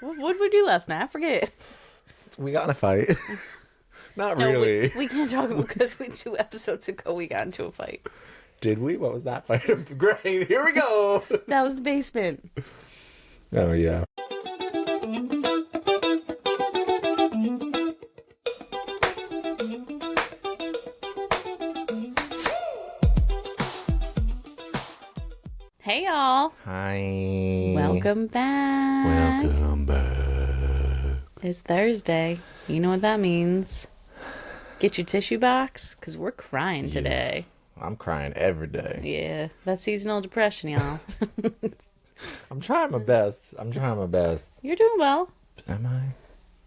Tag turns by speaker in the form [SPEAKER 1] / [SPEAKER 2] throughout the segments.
[SPEAKER 1] What did we do last night? I forget.
[SPEAKER 2] We got in a fight. Not
[SPEAKER 1] No,
[SPEAKER 2] really.
[SPEAKER 1] we can't talk about because 2 episodes ago we got into a fight.
[SPEAKER 2] Did we? What was that fight? Great. Here we go.
[SPEAKER 1] That was the basement.
[SPEAKER 2] Oh, yeah.
[SPEAKER 1] Hey, y'all.
[SPEAKER 2] Hi.
[SPEAKER 1] Welcome back.
[SPEAKER 2] Welcome back.
[SPEAKER 1] It's Thursday. You know what that means. Get your tissue box, because we're crying today.
[SPEAKER 2] I'm crying every day.
[SPEAKER 1] Yeah, that's seasonal depression, y'all.
[SPEAKER 2] I'm trying my best.
[SPEAKER 1] You're doing well.
[SPEAKER 2] Am I?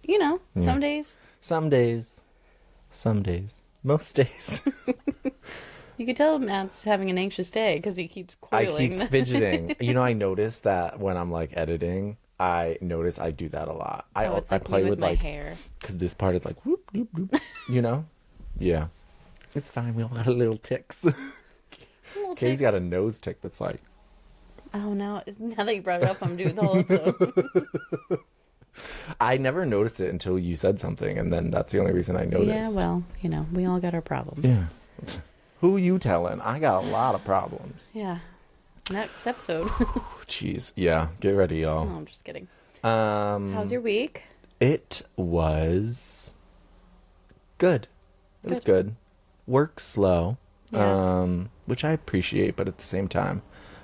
[SPEAKER 1] You know, some days.
[SPEAKER 2] Some days. Most days.
[SPEAKER 1] You could tell Matt's having an anxious day because he keeps
[SPEAKER 2] I
[SPEAKER 1] coiling.
[SPEAKER 2] keep fidgeting. You know, I notice that when I'm like editing, I do that a lot.
[SPEAKER 1] It's like
[SPEAKER 2] I play
[SPEAKER 1] me
[SPEAKER 2] with
[SPEAKER 1] my
[SPEAKER 2] like
[SPEAKER 1] hair.
[SPEAKER 2] because this part is like whoop whoop whoop. You know, yeah, it's fine. We all got little ticks. Kay's got a nose tick that's like.
[SPEAKER 1] Oh no! Now that you brought it up, I'm doing the whole episode.
[SPEAKER 2] I never noticed it until you said something, and then that's the only reason I noticed.
[SPEAKER 1] Yeah, well, you know, we all got our problems.
[SPEAKER 2] Yeah. Who you telling? I got a lot of problems.
[SPEAKER 1] Yeah. Next episode.
[SPEAKER 2] Jeez. Yeah. Get ready, y'all.
[SPEAKER 1] No, I'm just kidding. How's your week?
[SPEAKER 2] It was good. It was good. Work slow,
[SPEAKER 1] Yeah.
[SPEAKER 2] which I appreciate, but at the same time,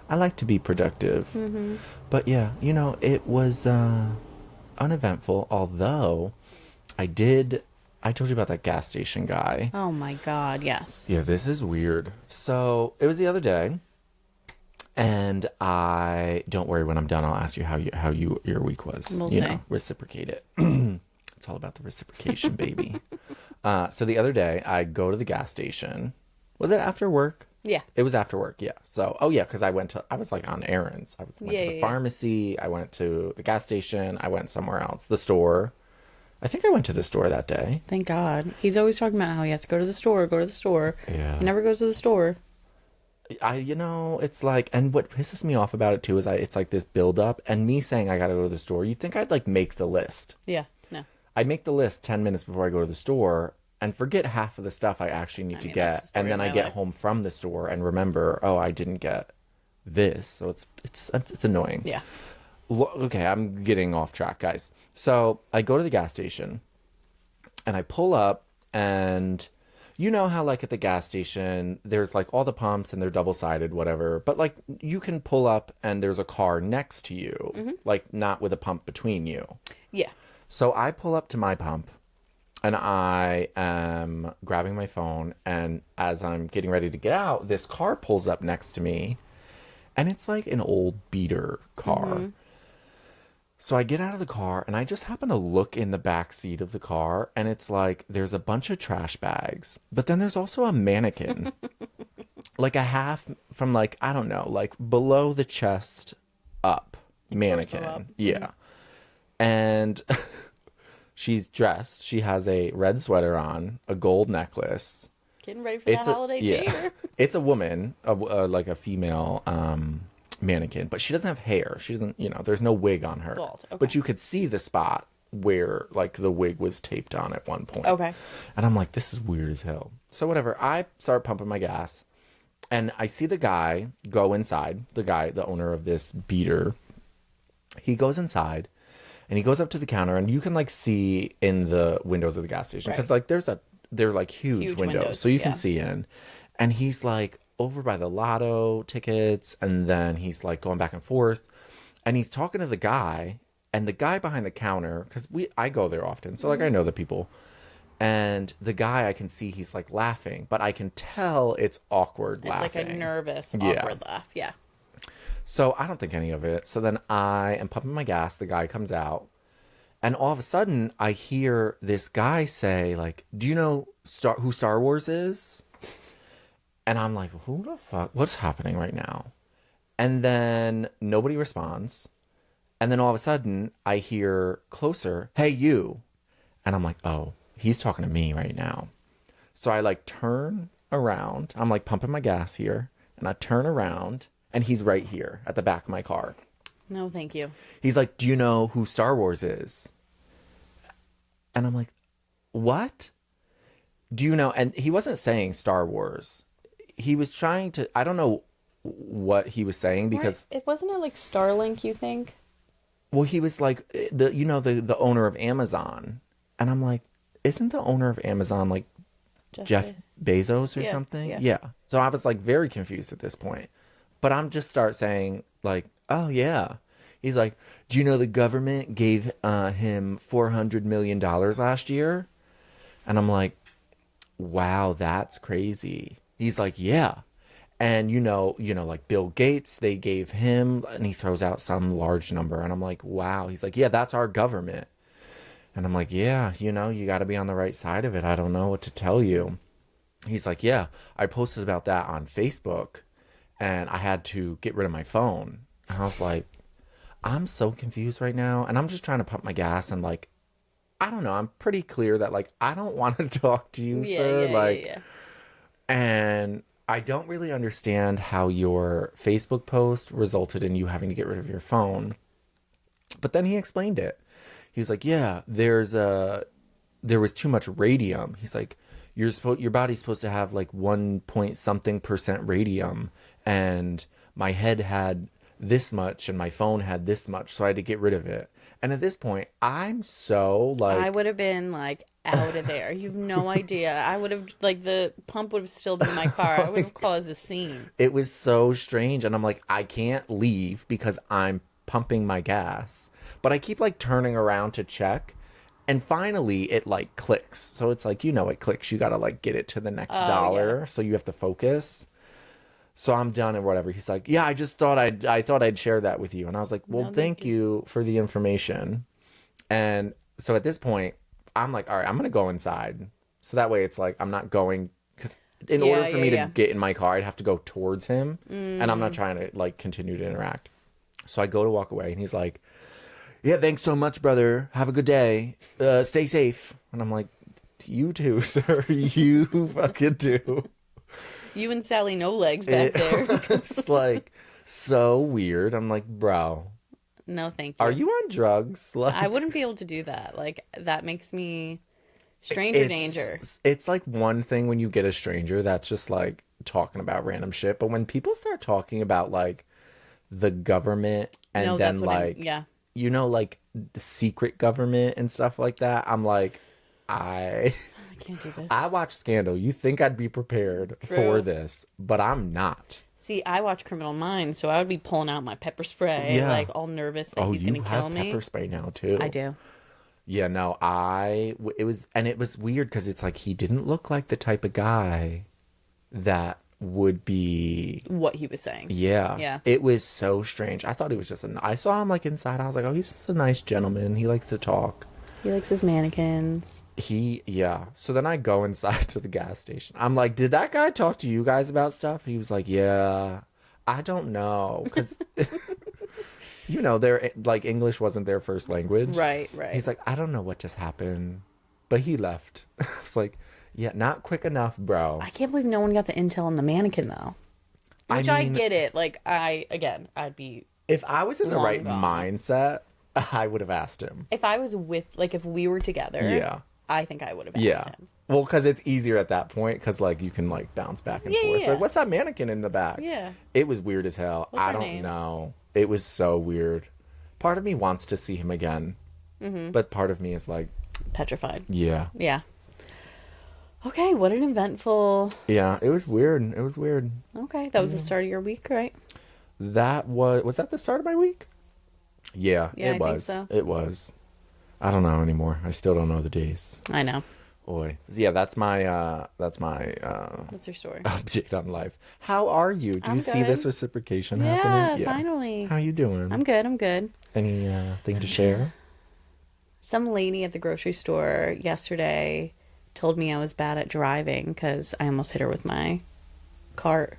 [SPEAKER 2] I like to be productive.
[SPEAKER 1] Mm-hmm.
[SPEAKER 2] But yeah, you know, it was uneventful, although I told you about that gas station guy.
[SPEAKER 1] Oh my God, yes.
[SPEAKER 2] Yeah, this is weird. So it was the other day, and don't worry, when I'm done, I'll ask you how your week was.
[SPEAKER 1] We'll
[SPEAKER 2] you
[SPEAKER 1] see.
[SPEAKER 2] know, reciprocate it. It's all about the reciprocation, baby. So the other day, I go to the gas station. Was it after work?
[SPEAKER 1] Yeah.
[SPEAKER 2] It was after work, yeah. So, because I was like on errands. I went to the pharmacy. I went to the gas station. I went somewhere else. The store. I think I went to the store that day.
[SPEAKER 1] Thank God. He's always talking about how he has to go to the store.
[SPEAKER 2] Yeah.
[SPEAKER 1] He never goes to the store.
[SPEAKER 2] It's like, and what pisses me off about it too is it's like this build up, and me saying I gotta go to the store. You'd think I'd like make the list.
[SPEAKER 1] Yeah, no.
[SPEAKER 2] I make the list 10 minutes before I go to the store and forget half of the stuff I actually need to get. And then I get home from the store and remember, oh, I didn't get this. So it's annoying.
[SPEAKER 1] Yeah.
[SPEAKER 2] Okay, I'm getting off track, guys. So I go to the gas station and I pull up, and you know how like at the gas station, there's like all the pumps and they're double-sided, whatever. But like you can pull up and there's a car next to you, like not with a pump between you.
[SPEAKER 1] Yeah.
[SPEAKER 2] So I pull up to my pump and I am grabbing my phone. And as I'm getting ready to get out, this car pulls up next to me, and it's like an old beater car. Mm-hmm. So I get out of the car and I just happen to look in the back seat of the car, and it's like there's a bunch of trash bags, but then there's also a mannequin, like a half from like, I don't know, like below the chest up mannequin. Up. Yeah. Mm-hmm. And she's dressed. She has a red sweater on, a gold necklace.
[SPEAKER 1] Getting ready for the holiday cheer.
[SPEAKER 2] It's a woman, like a female mannequin, but she doesn't have hair. She doesn't, there's no wig on her.
[SPEAKER 1] Bald. Okay.
[SPEAKER 2] But you could see the spot where like the wig was taped on at one point.
[SPEAKER 1] Okay.
[SPEAKER 2] And I'm like, this is weird as hell. So whatever, I start pumping my gas, and I see the guy go inside, the owner of this beater. He goes inside and he goes up to the counter, and you can like see in the windows of the gas station, because like they're like huge windows, so you can see in. And he's like over by the lotto tickets, and then he's like going back and forth, and he's talking to the guy, and the guy behind the counter, because I go there often, so like I know the people, and the guy, I can see he's like laughing, but I can tell it's awkward laughing.
[SPEAKER 1] It's like a nervous, awkward laugh. Yeah.
[SPEAKER 2] So I don't think any of it. So then I am pumping my gas. The guy comes out, and all of a sudden I hear this guy say, like, do you know who Star Wars is? And I'm like, who the fuck? What's happening right now? And then nobody responds. And then all of a sudden I hear closer, hey, you. And I'm like, oh, he's talking to me right now. So I like turn around. I'm like pumping my gas here, and I turn around, and he's right here at the back of my car.
[SPEAKER 1] No, thank you.
[SPEAKER 2] He's like, do you know who Star Wars is? And I'm like, what? Do you know? And he wasn't saying Star Wars. He was trying to, I don't know what he was saying because,
[SPEAKER 1] It wasn't it like Starlink, you think?
[SPEAKER 2] well, he was like, the owner of Amazon. And I'm like, isn't the owner of Amazon like Jeff Bezos or
[SPEAKER 1] Yeah,
[SPEAKER 2] something?
[SPEAKER 1] yeah.
[SPEAKER 2] Yeah. So I was like very confused at this point. But I'm just start saying like, oh yeah. He's like, do you know the government gave him $400 million last year? And I'm like, wow, that's crazy. He's like, yeah. And like Bill Gates, they gave him, and he throws out some large number. And I'm like, wow. He's like, yeah, that's our government. And I'm like, yeah, you got to be on the right side of it. I don't know what to tell you. He's like, yeah, I posted about that on Facebook and I had to get rid of my phone. And I was like, I'm so confused right now. And I'm just trying to pump my gas and like, I don't know. I'm pretty clear that like, I don't want to talk to you, sir. And I don't really understand how your Facebook post resulted in you having to get rid of your phone. But then he explained it. He was like, yeah, there was too much radium. He's like, your body's supposed to have like 1 point something percent radium, and my head had this much and my phone had this much, so I had to get rid of it. And at this point, I'm so like,
[SPEAKER 1] I would have been like out of there. You have no idea. I would have like the pump would have still been in my car. I would have caused a scene.
[SPEAKER 2] it was so strange. And I'm like, I can't leave because I'm pumping my gas. But I keep like turning around to check. And finally it like clicks. So it's like, it clicks. You got to like get it to the next dollar. Yeah. So you have to focus. So I'm done and whatever. He's like, yeah, I thought I'd share that with you. And I was like, well, no, thank you for the information. And so at this point, I'm like, all right, I'm going to go inside. So that way it's like, I'm not going, because in order for me to get in my car, I'd have to go towards him. And I'm not trying to like continue to interact. So I go to walk away and he's like, yeah, thanks so much, brother. Have a good day. Stay safe. And I'm like, you too, sir. You fucking do.
[SPEAKER 1] You and Sally no legs back there.
[SPEAKER 2] It's like so weird. I'm like, bro.
[SPEAKER 1] No, thank you.
[SPEAKER 2] Are you on drugs? Like,
[SPEAKER 1] I wouldn't be able to do that. Like, that makes me stranger danger.
[SPEAKER 2] It's like one thing when you get a stranger that's just like talking about random shit. But when people start talking about like the government and then like, like the secret government and stuff like that, I'm like, I can't do this. I watch Scandal. You think I'd be prepared for this, but I'm not.
[SPEAKER 1] See, I watch Criminal Minds, so I would be pulling out my pepper spray, like all nervous that he's going to kill me.
[SPEAKER 2] Oh, you have pepper spray now too.
[SPEAKER 1] I do.
[SPEAKER 2] Yeah, no, it was weird because it's like he didn't look like the type of guy that would be
[SPEAKER 1] what he was saying.
[SPEAKER 2] Yeah. It was so strange. I thought he was just I saw him like inside. I was like, oh, he's just a nice gentleman. He likes to talk.
[SPEAKER 1] He likes his mannequins.
[SPEAKER 2] So then I go inside to the gas station. I'm like, did that guy talk to you guys about stuff? He was like, yeah, I don't know. Because, their like English wasn't their first language.
[SPEAKER 1] Right.
[SPEAKER 2] He's like, I don't know what just happened. But he left. I was like, yeah, not quick enough, bro.
[SPEAKER 1] I can't believe no one got the intel on the mannequin, though. Which I get it. Like, I'd be...
[SPEAKER 2] If I was in the right mindset, I would have asked him.
[SPEAKER 1] If I was if we were together, I think I would have asked him.
[SPEAKER 2] Well, because it's easier at that point, because like you can like bounce back and forth.
[SPEAKER 1] Yeah.
[SPEAKER 2] Like, what's that mannequin in the back?
[SPEAKER 1] Yeah.
[SPEAKER 2] It was weird as hell. I don't know. It was so weird. Part of me wants to see him again, but part of me is like
[SPEAKER 1] petrified.
[SPEAKER 2] Yeah.
[SPEAKER 1] Okay, what an eventful.
[SPEAKER 2] Yeah, it was weird.
[SPEAKER 1] Okay, that was the start of your week, right?
[SPEAKER 2] That was that the start of my week? Yeah, it was.
[SPEAKER 1] Think so.
[SPEAKER 2] It was. I don't know anymore. I still don't know the days.
[SPEAKER 1] I know.
[SPEAKER 2] Boy. Yeah, that's my
[SPEAKER 1] What's your story?
[SPEAKER 2] Update on life. How are you? Do you see this reciprocation
[SPEAKER 1] happening?
[SPEAKER 2] Yeah,
[SPEAKER 1] finally.
[SPEAKER 2] How you doing?
[SPEAKER 1] I'm good.
[SPEAKER 2] Any thing to share?
[SPEAKER 1] Some lady at the grocery store yesterday told me I was bad at driving because I almost hit her with my cart.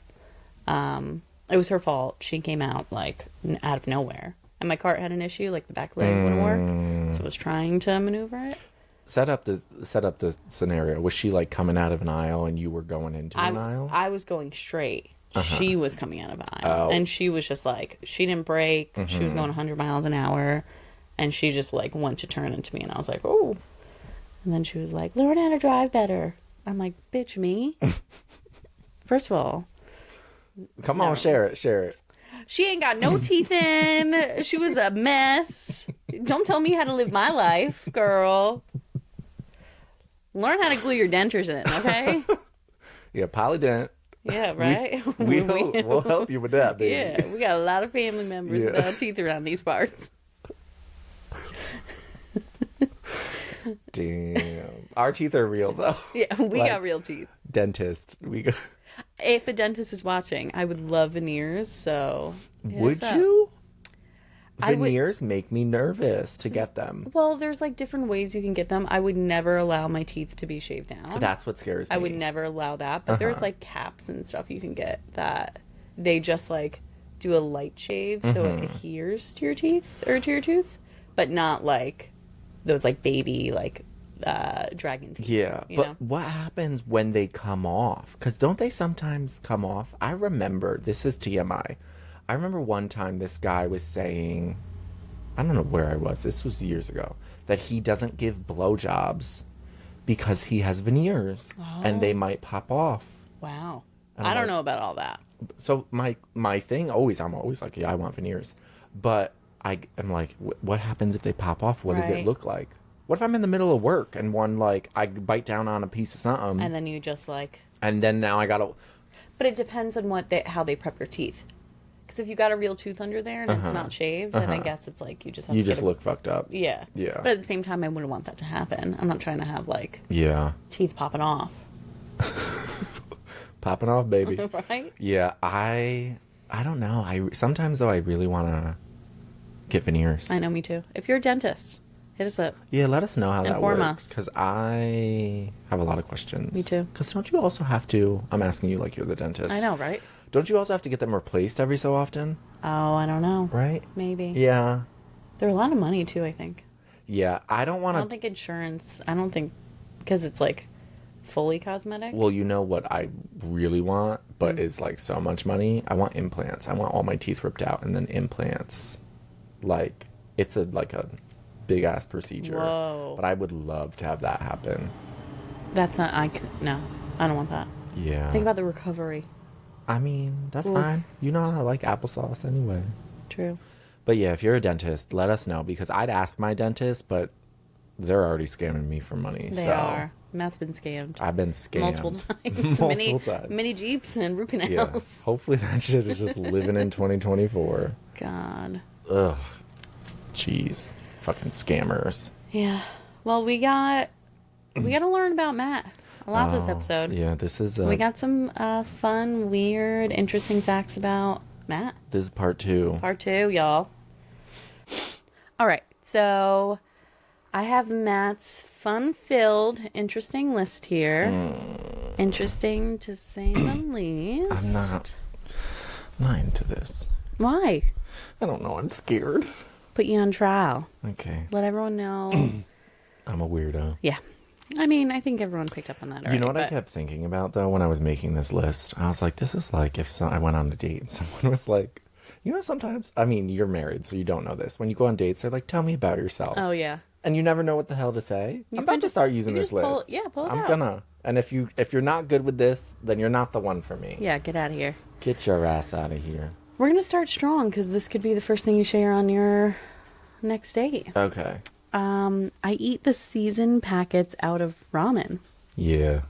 [SPEAKER 1] It was her fault. She came out like out of nowhere. And my cart had an issue, like the back leg wouldn't work. So I was trying to maneuver it.
[SPEAKER 2] Set up the scenario. Was she like coming out of an aisle and you were going into an aisle?
[SPEAKER 1] I was going straight she was coming out of aisle.
[SPEAKER 2] Oh.
[SPEAKER 1] And she was just like, she didn't brake. She was
[SPEAKER 2] Mm-hmm.
[SPEAKER 1] going 100 miles an hour. And she just like went to turn into me. And I was like, oh. And then she was like, learn how to drive better. I'm like, bitch, me? First of all,
[SPEAKER 2] Come
[SPEAKER 1] No.
[SPEAKER 2] on, share it.
[SPEAKER 1] she ain't got no teeth in. She was a mess. Don't tell me how to live my life, girl. Learn how to glue your dentures in, okay?
[SPEAKER 2] Yeah, polydent.
[SPEAKER 1] Yeah, right?
[SPEAKER 2] We'll help you with that, baby.
[SPEAKER 1] Yeah, we got a lot of family members
[SPEAKER 2] Yeah.
[SPEAKER 1] without teeth around these parts.
[SPEAKER 2] Damn. Our teeth are real, though.
[SPEAKER 1] Yeah, we
[SPEAKER 2] Like,
[SPEAKER 1] got real teeth.
[SPEAKER 2] Dentist. We got...
[SPEAKER 1] If a dentist is watching, I would love veneers, so hit
[SPEAKER 2] Would
[SPEAKER 1] us up.
[SPEAKER 2] you?
[SPEAKER 1] I would-
[SPEAKER 2] Veneers make me nervous to get them.
[SPEAKER 1] Well, there's like different ways you can get them. I would never allow my teeth to be shaved down.
[SPEAKER 2] That's what scares me.
[SPEAKER 1] I would never allow that. But there's like caps and stuff you can get that they just like do a light shave so it adheres to your teeth or to your tooth, but not like those like baby like dragon teeth.
[SPEAKER 2] Yeah,
[SPEAKER 1] you
[SPEAKER 2] but
[SPEAKER 1] know?
[SPEAKER 2] what happens when they come off? Because don't they sometimes come off? I remember, this is TMI. I remember one time this guy was saying, I don't know where I was, this was years ago, that he doesn't give blowjobs because he has veneers and they might pop off.
[SPEAKER 1] Wow.
[SPEAKER 2] And
[SPEAKER 1] I
[SPEAKER 2] I'm
[SPEAKER 1] don't
[SPEAKER 2] like-
[SPEAKER 1] know about all that.
[SPEAKER 2] So my thing I'm always like, yeah, I want veneers. But I'm like, what happens if they pop off? What does it
[SPEAKER 1] Right.
[SPEAKER 2] look like? What if I'm in the middle of work and I bite down on a piece of something
[SPEAKER 1] And then you just like,
[SPEAKER 2] and then now I gotta...
[SPEAKER 1] but it depends on how they prep your teeth. Because if you got a real tooth under there and it's not shaved, then I guess it's like you just have
[SPEAKER 2] You
[SPEAKER 1] to
[SPEAKER 2] just
[SPEAKER 1] get
[SPEAKER 2] look fucked up.
[SPEAKER 1] Yeah.
[SPEAKER 2] Yeah.
[SPEAKER 1] But at the same time, I wouldn't want that to happen. I'm not trying to have like
[SPEAKER 2] Yeah.
[SPEAKER 1] teeth popping off.
[SPEAKER 2] Popping off, baby.
[SPEAKER 1] Right?
[SPEAKER 2] Yeah, I don't know. Sometimes though I really want to get veneers.
[SPEAKER 1] I know, me too. If you're a dentist, hit us up.
[SPEAKER 2] Yeah, let us know how that
[SPEAKER 1] Inform
[SPEAKER 2] works
[SPEAKER 1] us.
[SPEAKER 2] because I have a lot of questions.
[SPEAKER 1] Me too.
[SPEAKER 2] Because don't you also have to? I'm asking you like you're the dentist.
[SPEAKER 1] I know, right?
[SPEAKER 2] Don't you also have to get them replaced every so often?
[SPEAKER 1] Oh, I don't know.
[SPEAKER 2] Right?
[SPEAKER 1] Maybe.
[SPEAKER 2] Yeah.
[SPEAKER 1] They're a lot of money too, I think.
[SPEAKER 2] Yeah. I don't
[SPEAKER 1] I
[SPEAKER 2] want
[SPEAKER 1] don't
[SPEAKER 2] to.
[SPEAKER 1] think insurance, because it's like fully cosmetic.
[SPEAKER 2] Well, you know what I really want, but is like so much money. I want implants. I want all my teeth ripped out and then implants. Like it's a big ass procedure.
[SPEAKER 1] Whoa.
[SPEAKER 2] But I would love to have that happen.
[SPEAKER 1] That's not, no, I don't want that.
[SPEAKER 2] Yeah.
[SPEAKER 1] Think about the recovery.
[SPEAKER 2] I mean, that's
[SPEAKER 1] Oof.
[SPEAKER 2] fine. You know I like applesauce anyway.
[SPEAKER 1] True.
[SPEAKER 2] But yeah, if you're a dentist, let us know because I'd ask my dentist, but they're already scamming me for money.
[SPEAKER 1] They
[SPEAKER 2] so
[SPEAKER 1] are. Matt's been scammed.
[SPEAKER 2] I've been scammed
[SPEAKER 1] Multiple times.
[SPEAKER 2] Multiple times.
[SPEAKER 1] Mini Jeeps and root
[SPEAKER 2] Yeah.
[SPEAKER 1] canals.
[SPEAKER 2] Hopefully that shit is just living in 2024.
[SPEAKER 1] God.
[SPEAKER 2] Ugh. Jeez. Fucking scammers.
[SPEAKER 1] Yeah. Well, we got to learn about Matt a lot this
[SPEAKER 2] Oh,
[SPEAKER 1] episode.
[SPEAKER 2] Yeah, this is
[SPEAKER 1] We got some fun, weird, interesting facts about Matt.
[SPEAKER 2] this is part 2.
[SPEAKER 1] Part 2, y'all. All right. So I have Matt's fun-filled, interesting list here. Interesting to say the least.
[SPEAKER 2] I'm not into this.
[SPEAKER 1] Why?
[SPEAKER 2] I don't know. I'm scared.
[SPEAKER 1] Put you on trial.
[SPEAKER 2] Okay.
[SPEAKER 1] Let everyone know.
[SPEAKER 2] I'm a weirdo.
[SPEAKER 1] Yeah. I mean, I think everyone picked up on that already.
[SPEAKER 2] You know what I
[SPEAKER 1] but-
[SPEAKER 2] kept thinking about though when I was making this list? I was like, this is like if I went on a date and someone was like, you know, sometimes, I mean, you're married, so you don't know this. When you go on dates, they're like, tell me about yourself.
[SPEAKER 1] Oh, yeah.
[SPEAKER 2] And you never know what the hell to say.
[SPEAKER 1] You
[SPEAKER 2] I'm about
[SPEAKER 1] can
[SPEAKER 2] to
[SPEAKER 1] just-
[SPEAKER 2] start using
[SPEAKER 1] you
[SPEAKER 2] this
[SPEAKER 1] just pull-
[SPEAKER 2] list.
[SPEAKER 1] yeah, pull it
[SPEAKER 2] I'm
[SPEAKER 1] out.
[SPEAKER 2] gonna. And if you're not good with this, then you're not the one for me.
[SPEAKER 1] Yeah, get out of here.
[SPEAKER 2] Get your ass out of here.
[SPEAKER 1] We're going to start strong because this could be the first thing you share on your next date.
[SPEAKER 2] Okay.
[SPEAKER 1] I eat the seasoned packets out of ramen.
[SPEAKER 2] Yeah.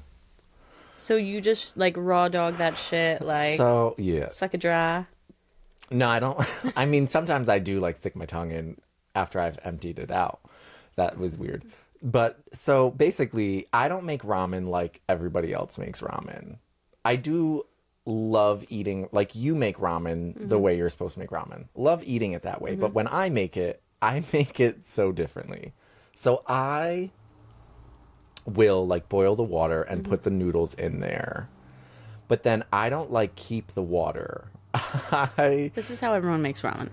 [SPEAKER 1] So you just like raw dog that shit, like
[SPEAKER 2] So yeah.
[SPEAKER 1] suck it dry.
[SPEAKER 2] No, I don't. I mean, sometimes I do like stick my tongue in after I've emptied it out. That was weird. But so basically, I don't make ramen like everybody else makes ramen. I do love eating, like you make ramen the way you're supposed to make ramen. Love eating it that way. But when I make it so differently. So I will like boil the water and put the noodles in there. But then I don't like keep the water.
[SPEAKER 1] This is how everyone makes ramen.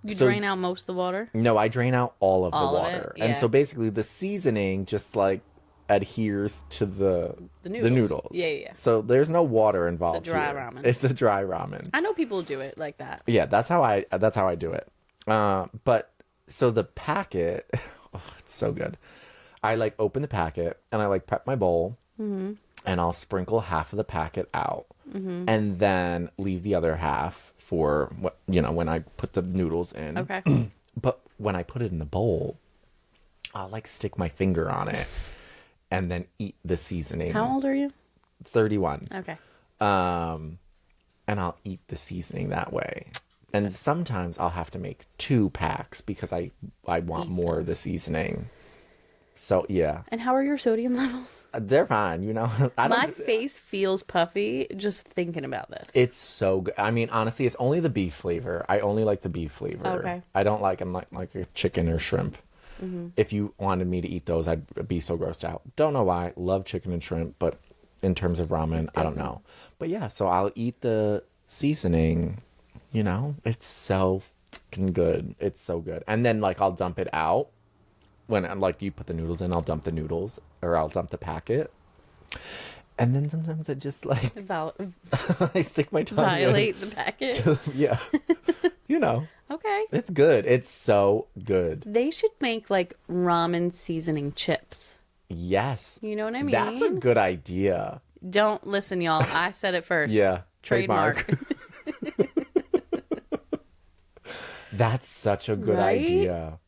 [SPEAKER 1] You
[SPEAKER 2] So-
[SPEAKER 1] drain out most of the water.
[SPEAKER 2] No, I drain out all of
[SPEAKER 1] All
[SPEAKER 2] the
[SPEAKER 1] of it?
[SPEAKER 2] water. And
[SPEAKER 1] Yeah.
[SPEAKER 2] so basically the seasoning just like adheres to
[SPEAKER 1] The
[SPEAKER 2] the
[SPEAKER 1] noodles.
[SPEAKER 2] noodles.
[SPEAKER 1] Yeah.
[SPEAKER 2] So there's no water involved
[SPEAKER 1] dry
[SPEAKER 2] here.
[SPEAKER 1] ramen.
[SPEAKER 2] It's a dry ramen.
[SPEAKER 1] I know people do it like that.
[SPEAKER 2] Yeah, that's how I do it. But so the packet, oh, it's so good. I like open the packet and I like prep my bowl, and I'll sprinkle half of the packet out, and then leave the other half for what when I put the noodles in.
[SPEAKER 1] Okay.
[SPEAKER 2] But when I put it in the bowl, I'll like stick my finger on it and then eat the seasoning.
[SPEAKER 1] How old are you?
[SPEAKER 2] 31.
[SPEAKER 1] Okay.
[SPEAKER 2] And I'll eat the seasoning that way. And sometimes I'll have to make 2 packs because I want more of the seasoning. So, yeah.
[SPEAKER 1] And how are your sodium levels?
[SPEAKER 2] They're fine,
[SPEAKER 1] My face feels puffy just thinking about this.
[SPEAKER 2] It's so good. I mean, honestly, it's only the beef flavor. I only like the beef flavor.
[SPEAKER 1] Okay.
[SPEAKER 2] I don't like them like a chicken or shrimp. If you wanted me to eat those, I'd be so grossed out. Don't know why. Love chicken and shrimp, but in terms of ramen, I don't know. But yeah, so I'll eat the seasoning. It's so fucking good. It's so good. And then like I'll dump it out. When like you put the noodles in, I'll dump the noodles or I'll dump the packet. And then sometimes I just like I stick my tongue
[SPEAKER 1] violate the packet.
[SPEAKER 2] Yeah.
[SPEAKER 1] Okay.
[SPEAKER 2] It's good. It's so good.
[SPEAKER 1] They should make like ramen seasoning chips.
[SPEAKER 2] Yes.
[SPEAKER 1] You know what I mean?
[SPEAKER 2] That's a good idea.
[SPEAKER 1] Don't listen, y'all. I said it first.
[SPEAKER 2] Yeah.
[SPEAKER 1] Trademark.
[SPEAKER 2] That's such a good
[SPEAKER 1] Right?
[SPEAKER 2] idea.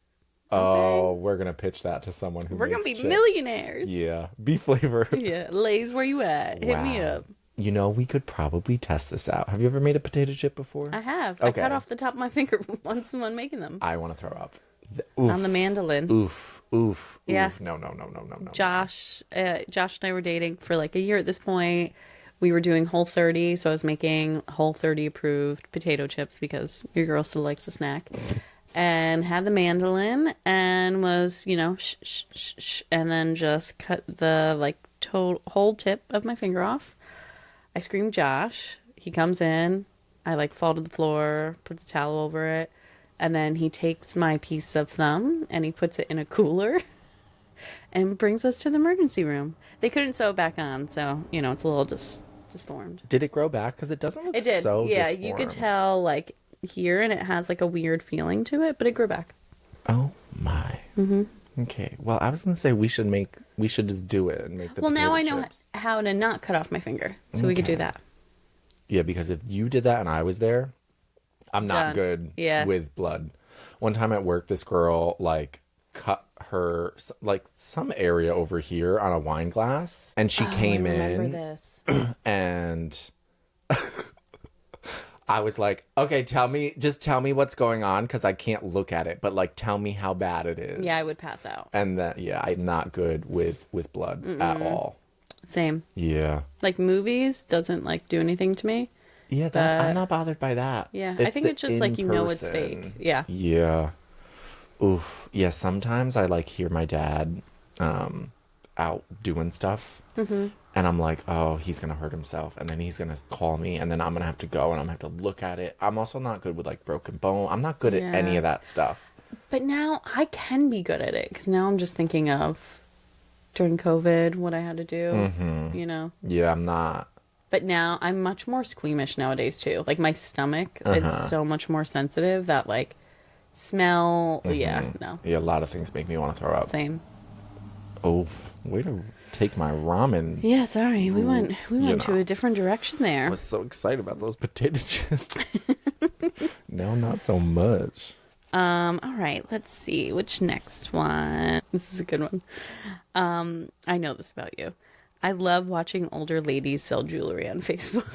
[SPEAKER 2] Oh, we're going to pitch that to someone who
[SPEAKER 1] We're going to be
[SPEAKER 2] makes chips.
[SPEAKER 1] millionaires.
[SPEAKER 2] Yeah. Beef flavor.
[SPEAKER 1] Yeah. Lay's, where you at? Hit me
[SPEAKER 2] Wow.
[SPEAKER 1] up.
[SPEAKER 2] We could probably test this out. Have you ever made a potato chip before?
[SPEAKER 1] I have.
[SPEAKER 2] Okay.
[SPEAKER 1] I cut off the top of my finger once when making them.
[SPEAKER 2] I want to throw up.
[SPEAKER 1] On the mandolin.
[SPEAKER 2] Oof.
[SPEAKER 1] Yeah.
[SPEAKER 2] No.
[SPEAKER 1] Josh and I were dating for like a year at this point. We were doing Whole30, so I was making Whole30 approved potato chips because your girl still likes to snack. And had the mandolin and was, and then just cut the like whole tip of my finger off. I screamed Josh. He comes in. I like fall to the floor, puts a towel over it, and then he takes my piece of thumb and he puts it in a cooler and brings us to the emergency room. They couldn't sew it back on, so it's a little disformed.
[SPEAKER 2] Did it grow back? Because it doesn't look
[SPEAKER 1] It did.
[SPEAKER 2] so
[SPEAKER 1] Yeah,
[SPEAKER 2] disformed.
[SPEAKER 1] you could tell like here, and it has like a weird feeling to it, but it grew back.
[SPEAKER 2] Oh my. Okay. Well, I was gonna say we should just do it and make the.
[SPEAKER 1] Well, now I
[SPEAKER 2] potato
[SPEAKER 1] know
[SPEAKER 2] chips.
[SPEAKER 1] how to not cut off my finger, so we could do that.
[SPEAKER 2] Yeah, because if you did that and I was there, I'm not
[SPEAKER 1] Done.
[SPEAKER 2] good
[SPEAKER 1] Yeah.
[SPEAKER 2] with blood. One time at work, this girl like cut her like some area over here on a wine glass, and she came
[SPEAKER 1] I remember
[SPEAKER 2] in
[SPEAKER 1] this.
[SPEAKER 2] and I was like, okay, just tell me what's going on because I can't look at it, but like tell me how bad it is.
[SPEAKER 1] Yeah, I would pass out.
[SPEAKER 2] And that, yeah, I'm not good with blood at all.
[SPEAKER 1] Same.
[SPEAKER 2] Yeah.
[SPEAKER 1] Like movies doesn't like do anything to me.
[SPEAKER 2] Yeah, I'm not bothered by that.
[SPEAKER 1] Yeah, I think
[SPEAKER 2] the
[SPEAKER 1] it's just like it's
[SPEAKER 2] in-person.
[SPEAKER 1] fake. Yeah.
[SPEAKER 2] Yeah. Oof. Yeah, sometimes I like hear my dad out doing stuff. And I'm like, oh, he's going to hurt himself. And then he's going to call me. And then I'm going to have to go and I'm going to have to look at it. I'm also not good with like broken bone. I'm not good at any of that stuff.
[SPEAKER 1] But now I can be good at it because now I'm just thinking of during COVID what I had to do,
[SPEAKER 2] Yeah, I'm not.
[SPEAKER 1] But now I'm much more squeamish nowadays too. Like my stomach is so much more sensitive that like smell. Yeah, no.
[SPEAKER 2] Yeah, a lot of things make me want to throw up.
[SPEAKER 1] Same.
[SPEAKER 2] Oh, way to take my ramen.
[SPEAKER 1] Yeah, sorry. We went to a different direction there.
[SPEAKER 2] I was so excited about those potato chips. No, not so much.
[SPEAKER 1] All right, let's see. Which next one? This is a good one. I know this about you. I love watching older ladies sell jewelry on Facebook.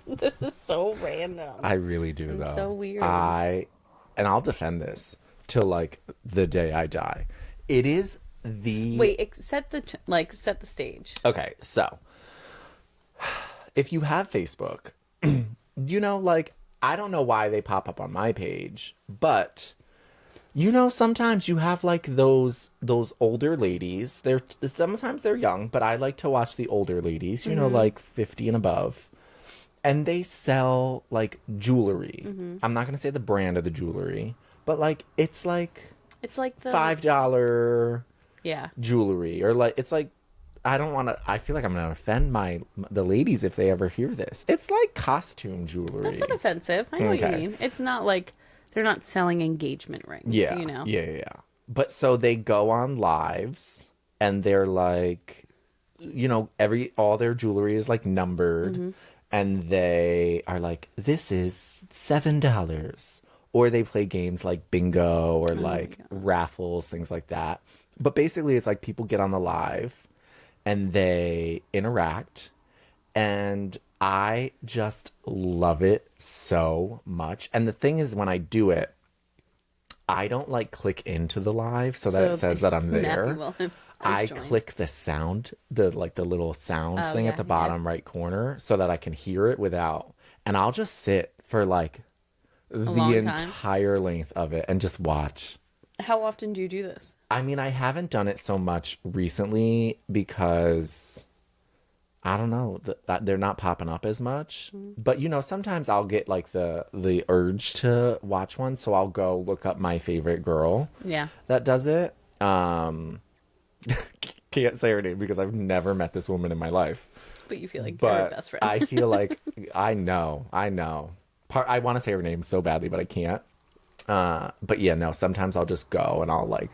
[SPEAKER 1] This is so random.
[SPEAKER 2] I really do, though.
[SPEAKER 1] So weird.
[SPEAKER 2] And I'll defend this till like the day I die. It is the
[SPEAKER 1] Wait, set the stage.
[SPEAKER 2] Okay, so if you have Facebook, like I don't know why they pop up on my page, but sometimes you have like those older ladies. Sometimes they're young, but I like to watch the older ladies, like 50 and above. And they sell like jewelry. I'm not going to say the brand of the jewelry, but like it's like
[SPEAKER 1] the
[SPEAKER 2] $5
[SPEAKER 1] Yeah.
[SPEAKER 2] jewelry, or like it's like I don't want to. I feel like I'm gonna offend the ladies if they ever hear this. It's like costume jewelry.
[SPEAKER 1] That's not offensive. I know what you
[SPEAKER 2] Okay.
[SPEAKER 1] mean. It's not like they're not selling engagement rings,
[SPEAKER 2] Yeah,
[SPEAKER 1] you know?
[SPEAKER 2] yeah. But so they go on lives and they're like, all their jewelry is like numbered, and they are like, this is $7. Or they play games like bingo or like raffles, things like that. But basically, it's like people get on the live and they interact. And I just love it so much. And the thing is, when I do it, I don't like click into the live so that it says that I'm there. I click the sound, the little sound thing at the bottom right corner so that I can hear it without. And I'll just sit for like the entire length of it and just watch.
[SPEAKER 1] How often do you do this?
[SPEAKER 2] I mean, I haven't done it so much recently because I don't know, they're not popping up as much. But sometimes I'll get like the urge to watch one, so I'll go look up my favorite girl.
[SPEAKER 1] Yeah.
[SPEAKER 2] That does it. Can't say her name because I've never met this woman in my life.
[SPEAKER 1] But you feel like you're her best friend.
[SPEAKER 2] I feel like I know. I want to say her name so badly, but I can't. But yeah, no, sometimes I'll just go and I'll like.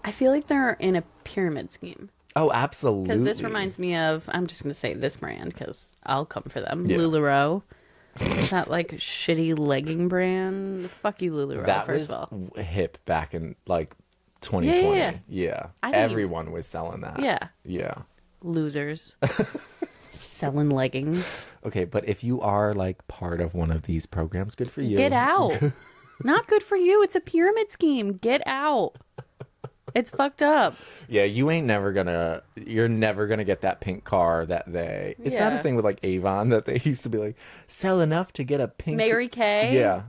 [SPEAKER 1] I feel like they're in a pyramid scheme.
[SPEAKER 2] Oh, absolutely.
[SPEAKER 1] Because this reminds me of, I'm just going to say this brand because I'll come for them. Yeah. LuLaRoe. That like shitty legging brand. Fuck you, LuLaRoe,
[SPEAKER 2] that
[SPEAKER 1] first
[SPEAKER 2] was
[SPEAKER 1] of all.
[SPEAKER 2] Hip back in like 2020.
[SPEAKER 1] Yeah.
[SPEAKER 2] Everyone was selling that.
[SPEAKER 1] Yeah.
[SPEAKER 2] Yeah.
[SPEAKER 1] Losers. Selling leggings.
[SPEAKER 2] Okay, but if you are like part of one of these programs, good for you.
[SPEAKER 1] Get out. Not good for you. It's a pyramid scheme. Get out. It's fucked up.
[SPEAKER 2] Yeah, you're never gonna get that pink car that they. Is that a thing with like Avon that they used to be like, sell enough to get a pink
[SPEAKER 1] Mary Kay?
[SPEAKER 2] Yeah.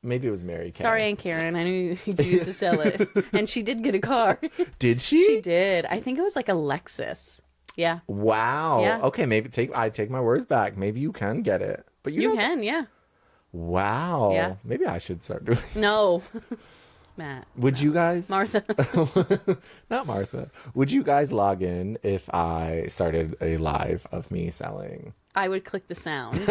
[SPEAKER 2] Maybe it was Mary Kay.
[SPEAKER 1] Sorry, Aunt Karen. I knew you used to sell it. And she did get a car.
[SPEAKER 2] Did she?
[SPEAKER 1] She did. I think it was like a Lexus. Yeah.
[SPEAKER 2] Wow.
[SPEAKER 1] Yeah.
[SPEAKER 2] Okay, maybe I take my words back. Maybe you can get it. But
[SPEAKER 1] you can, yeah.
[SPEAKER 2] Wow.
[SPEAKER 1] Yeah.
[SPEAKER 2] Maybe I should start doing it.
[SPEAKER 1] No. Matt.
[SPEAKER 2] Would you guys?
[SPEAKER 1] Martha.
[SPEAKER 2] Not Martha. Would you guys log in if I started a live of me selling?
[SPEAKER 1] I would click the sound.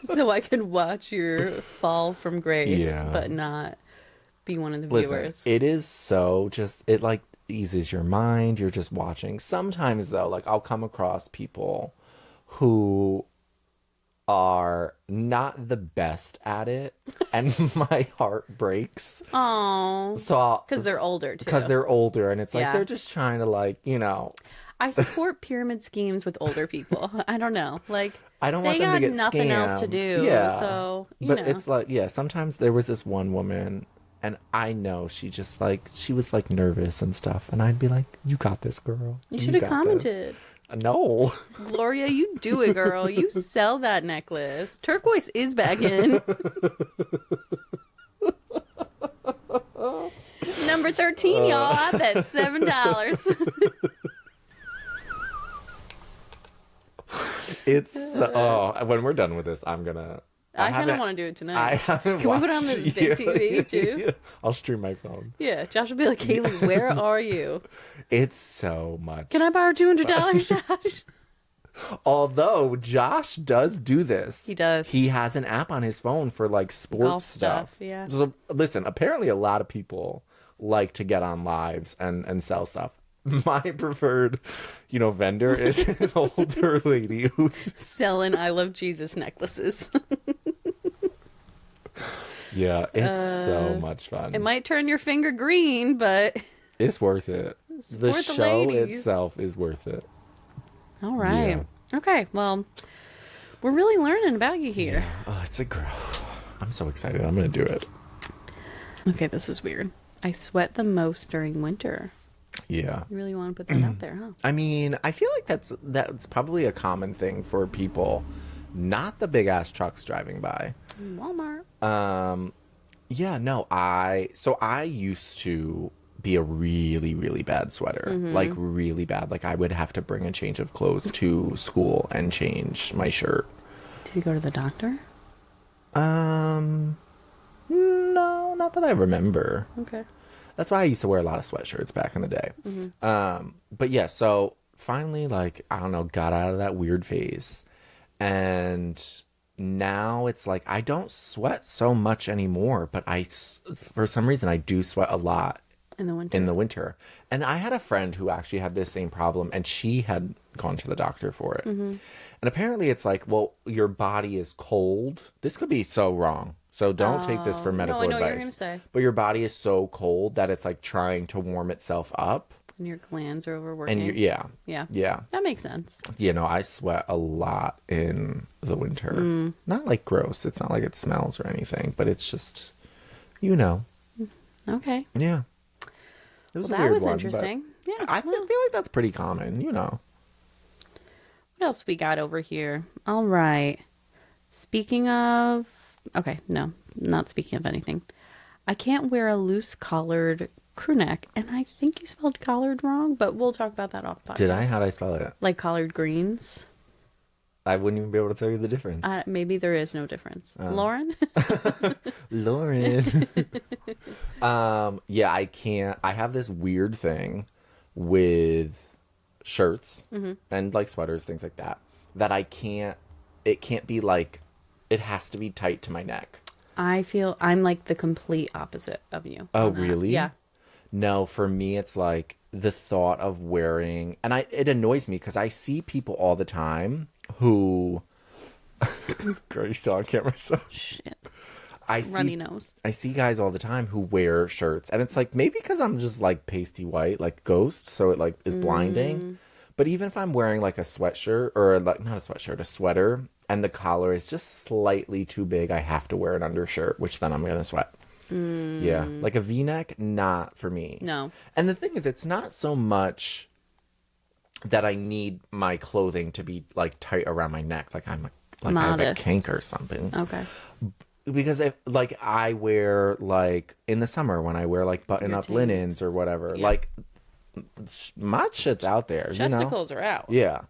[SPEAKER 1] So I could watch your fall from grace, but not be one of the viewers.
[SPEAKER 2] It is so it like eases your mind. You're just watching. Sometimes though, like I'll come across people who are not the best at it, and my heart breaks.
[SPEAKER 1] Oh,
[SPEAKER 2] so
[SPEAKER 1] because they're older too.
[SPEAKER 2] Because they're older, and it's like they're just trying to like
[SPEAKER 1] I support pyramid schemes with older people. I don't know, like
[SPEAKER 2] I don't want them to get
[SPEAKER 1] nothing
[SPEAKER 2] scammed.
[SPEAKER 1] else to do.
[SPEAKER 2] Yeah,
[SPEAKER 1] so
[SPEAKER 2] it's like sometimes there was this one woman. And I know she was like nervous and stuff. And I'd be like, you got this, girl.
[SPEAKER 1] You should have commented.
[SPEAKER 2] No.
[SPEAKER 1] Gloria, you do it, girl. You sell that necklace. Turquoise is back in. Number 13, y'all. I bet $7.
[SPEAKER 2] It's when we're done with this, I'm gonna.
[SPEAKER 1] I kind of want to do it tonight.
[SPEAKER 2] I haven't
[SPEAKER 1] Can we put it on the big TV too?
[SPEAKER 2] I'll stream my phone.
[SPEAKER 1] Yeah, Josh will be like, Kayleigh, where are you?
[SPEAKER 2] It's so much.
[SPEAKER 1] Can I borrow $200, Josh?
[SPEAKER 2] Although Josh does do this.
[SPEAKER 1] He does.
[SPEAKER 2] He has an app on his phone for like sports
[SPEAKER 1] golf stuff. Yeah.
[SPEAKER 2] So listen, apparently a lot of people like to get on lives and sell stuff. My preferred, vendor is an older lady who's
[SPEAKER 1] selling I Love Jesus necklaces.
[SPEAKER 2] Yeah, it's so much fun.
[SPEAKER 1] It might turn your finger green, but
[SPEAKER 2] it's worth it. The show itself is worth it.
[SPEAKER 1] All right. Yeah. Okay, well, we're really learning about you here.
[SPEAKER 2] Yeah. Oh, it's a girl. I'm so excited. I'm going to do it.
[SPEAKER 1] Okay, this is weird. I sweat the most during winter.
[SPEAKER 2] Yeah.
[SPEAKER 1] You really want to put that out there, huh?
[SPEAKER 2] I mean, I feel like that's probably a common thing for people, not the big ass trucks driving by.
[SPEAKER 1] Walmart.
[SPEAKER 2] Yeah, no, I used to be a really, really bad sweater. Mm-hmm. Like really bad. Like I would have to bring a change of clothes to school and change my shirt.
[SPEAKER 1] Did you go to the doctor?
[SPEAKER 2] No, not that I remember.
[SPEAKER 1] Okay.
[SPEAKER 2] That's why I used to wear a lot of sweatshirts back in the day. But yeah, so finally, like, I don't know, got out of that weird phase. And now it's like I don't sweat so much anymore, but for some reason, I do sweat a lot
[SPEAKER 1] In the winter.
[SPEAKER 2] in the winter. And I had a friend who actually had this same problem, and she had gone to the doctor for it. And apparently it's like, well, your body is cold. This could be so wrong. So don't take this for medical
[SPEAKER 1] I know
[SPEAKER 2] advice.
[SPEAKER 1] what you're gonna say.
[SPEAKER 2] But your body is so cold that it's like trying to warm itself up.
[SPEAKER 1] And your glands are overworking.
[SPEAKER 2] And yeah.
[SPEAKER 1] Yeah.
[SPEAKER 2] Yeah.
[SPEAKER 1] That makes sense.
[SPEAKER 2] You know, I sweat a lot in the winter. Not like gross. It's not like it smells or anything, but it's just, you know.
[SPEAKER 1] Okay.
[SPEAKER 2] Yeah. It was
[SPEAKER 1] Well,
[SPEAKER 2] a
[SPEAKER 1] that
[SPEAKER 2] weird
[SPEAKER 1] was
[SPEAKER 2] one,
[SPEAKER 1] interesting.
[SPEAKER 2] but
[SPEAKER 1] Yeah.
[SPEAKER 2] I feel like that's pretty common, you know.
[SPEAKER 1] What else we got over here? All right. Speaking of... Okay, no. Not speaking of anything. I can't wear a loose collared crew neck, and I think you spelled collared wrong, but we'll talk about that off podcast.
[SPEAKER 2] Did I? How'd I spell it?
[SPEAKER 1] Like collard greens.
[SPEAKER 2] I wouldn't even be able to tell you the difference.
[SPEAKER 1] Maybe there is no difference. Lauren?
[SPEAKER 2] Lauren. Yeah, I can't. I have this weird thing with shirts and like sweaters, things like that, that I can't, it can't be like, it has to be tight to my neck.
[SPEAKER 1] I feel I'm like the complete opposite of you.
[SPEAKER 2] Oh,
[SPEAKER 1] on that.
[SPEAKER 2] really?
[SPEAKER 1] Yeah.
[SPEAKER 2] No, for me, it's like the thought of wearing, and it annoys me because I see people all the time who, girl, you still on camera, so
[SPEAKER 1] Shit.
[SPEAKER 2] I
[SPEAKER 1] Runny
[SPEAKER 2] see,
[SPEAKER 1] nose.
[SPEAKER 2] I see guys all the time who wear shirts, and it's like maybe because I'm just like pasty white, like Ghost, so it like is blinding. But even if I'm wearing like a sweatshirt or like not a sweatshirt, a sweater, and the collar is just slightly too big, I have to wear an undershirt, which then I'm gonna sweat. Yeah, like a V-neck, not for me.
[SPEAKER 1] No.
[SPEAKER 2] And the thing is, it's not so much that I need my clothing to be like tight around my neck, like I have a
[SPEAKER 1] Modest.
[SPEAKER 2] kink or something.
[SPEAKER 1] Okay.
[SPEAKER 2] Because if, like I wear like in the summer when I wear like button up
[SPEAKER 1] Your
[SPEAKER 2] linens
[SPEAKER 1] jeans.
[SPEAKER 2] or whatever,
[SPEAKER 1] Yeah.
[SPEAKER 2] like my shit's out there, you know.
[SPEAKER 1] Chesticles are out.
[SPEAKER 2] Yeah.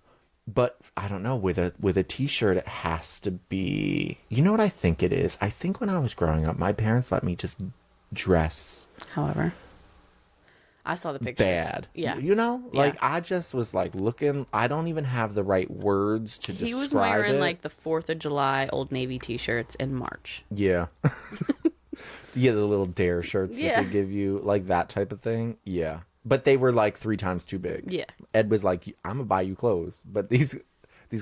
[SPEAKER 2] But I don't know, with a t-shirt it has to be, you know what I think it is? I think when I was growing up, my parents let me just dress
[SPEAKER 1] However, I saw the pictures.
[SPEAKER 2] bad.
[SPEAKER 1] Yeah.
[SPEAKER 2] You know?
[SPEAKER 1] Yeah.
[SPEAKER 2] Like I just was like looking, I don't even have the right words to describe
[SPEAKER 1] He was wearing
[SPEAKER 2] it.
[SPEAKER 1] like the 4th of July Old Navy t-shirts in March.
[SPEAKER 2] Yeah. Yeah, the little dare shirts that
[SPEAKER 1] Yeah.
[SPEAKER 2] they give you, like that type of thing. Yeah. But they were like 3 times too big.
[SPEAKER 1] Yeah.
[SPEAKER 2] Ed was like, I'm gonna buy you clothes, but these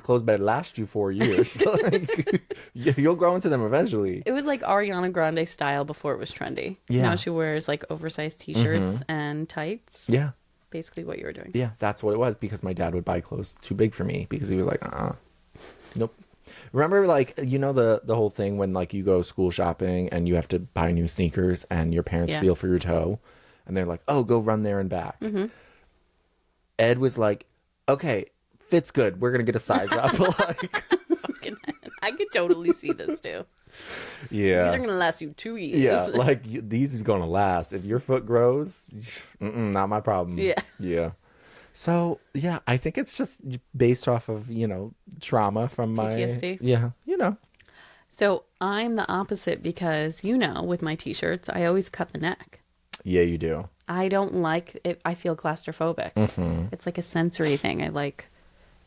[SPEAKER 2] clothes better last you 4 years. Like, you'll grow into them eventually.
[SPEAKER 1] It was like Ariana Grande style before it was trendy.
[SPEAKER 2] Yeah.
[SPEAKER 1] Now she wears like oversized t-shirts and tights.
[SPEAKER 2] Yeah.
[SPEAKER 1] Basically what you were doing.
[SPEAKER 2] Yeah, that's what it was, because my dad would buy clothes too big for me because he was like, nope. Remember, like, you know, the whole thing when like you go school shopping and you have to buy new sneakers and your parents
[SPEAKER 1] Yeah.
[SPEAKER 2] feel for your toe and they're like, oh, go run there and back. Ed was like, okay, fits good. We're gonna get a size up. Like,
[SPEAKER 1] Fucking I could totally see this too.
[SPEAKER 2] yeah,
[SPEAKER 1] These are gonna last you 2 years.
[SPEAKER 2] yeah, like these are gonna last. If your foot grows, not my problem.
[SPEAKER 1] Yeah.
[SPEAKER 2] Yeah. So yeah, I think it's just based off of, you know, trauma from my
[SPEAKER 1] PTSD.
[SPEAKER 2] Yeah, you know.
[SPEAKER 1] So I'm the opposite because, you know, with my t-shirts, I always cut the neck.
[SPEAKER 2] Yeah, you do.
[SPEAKER 1] I don't like it. I feel claustrophobic. It's like a sensory thing. I like,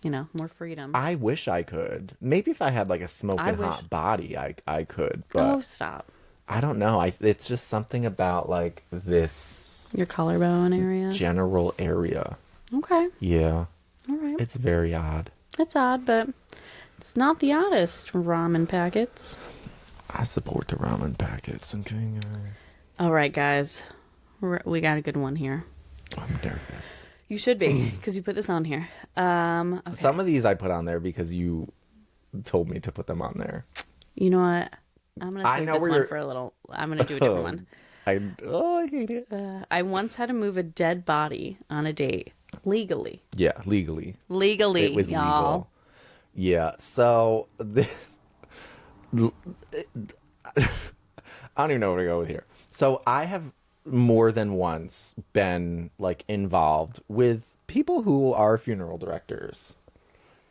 [SPEAKER 1] you know, more freedom.
[SPEAKER 2] I wish I could. Maybe if I had like a smoking
[SPEAKER 1] wish-
[SPEAKER 2] hot body, I could. But
[SPEAKER 1] Oh, stop.
[SPEAKER 2] I don't know. It's just something about like this
[SPEAKER 1] Your collarbone area.
[SPEAKER 2] general area.
[SPEAKER 1] Okay.
[SPEAKER 2] Yeah,
[SPEAKER 1] All right.
[SPEAKER 2] it's very odd.
[SPEAKER 1] It's odd, but it's not the oddest ramen packets.
[SPEAKER 2] I support the ramen packets. Okay, guys.
[SPEAKER 1] All right, guys. We got a good one here.
[SPEAKER 2] I'm nervous.
[SPEAKER 1] You should be, because you put this on here. Okay.
[SPEAKER 2] Some of these I put on there because you told me to put them on there.
[SPEAKER 1] You know what? I'm going to
[SPEAKER 2] I
[SPEAKER 1] save
[SPEAKER 2] know
[SPEAKER 1] this
[SPEAKER 2] where
[SPEAKER 1] one
[SPEAKER 2] you're-
[SPEAKER 1] for a little. I'm going to do a different one.
[SPEAKER 2] I hate it.
[SPEAKER 1] I once had to move a dead body on a date. Legally.
[SPEAKER 2] Yeah, legally.
[SPEAKER 1] Legally,
[SPEAKER 2] It was
[SPEAKER 1] y'all.
[SPEAKER 2] legal. Yeah. So this, I don't even know where to go with here. So I have more than once been like involved with people who are funeral directors,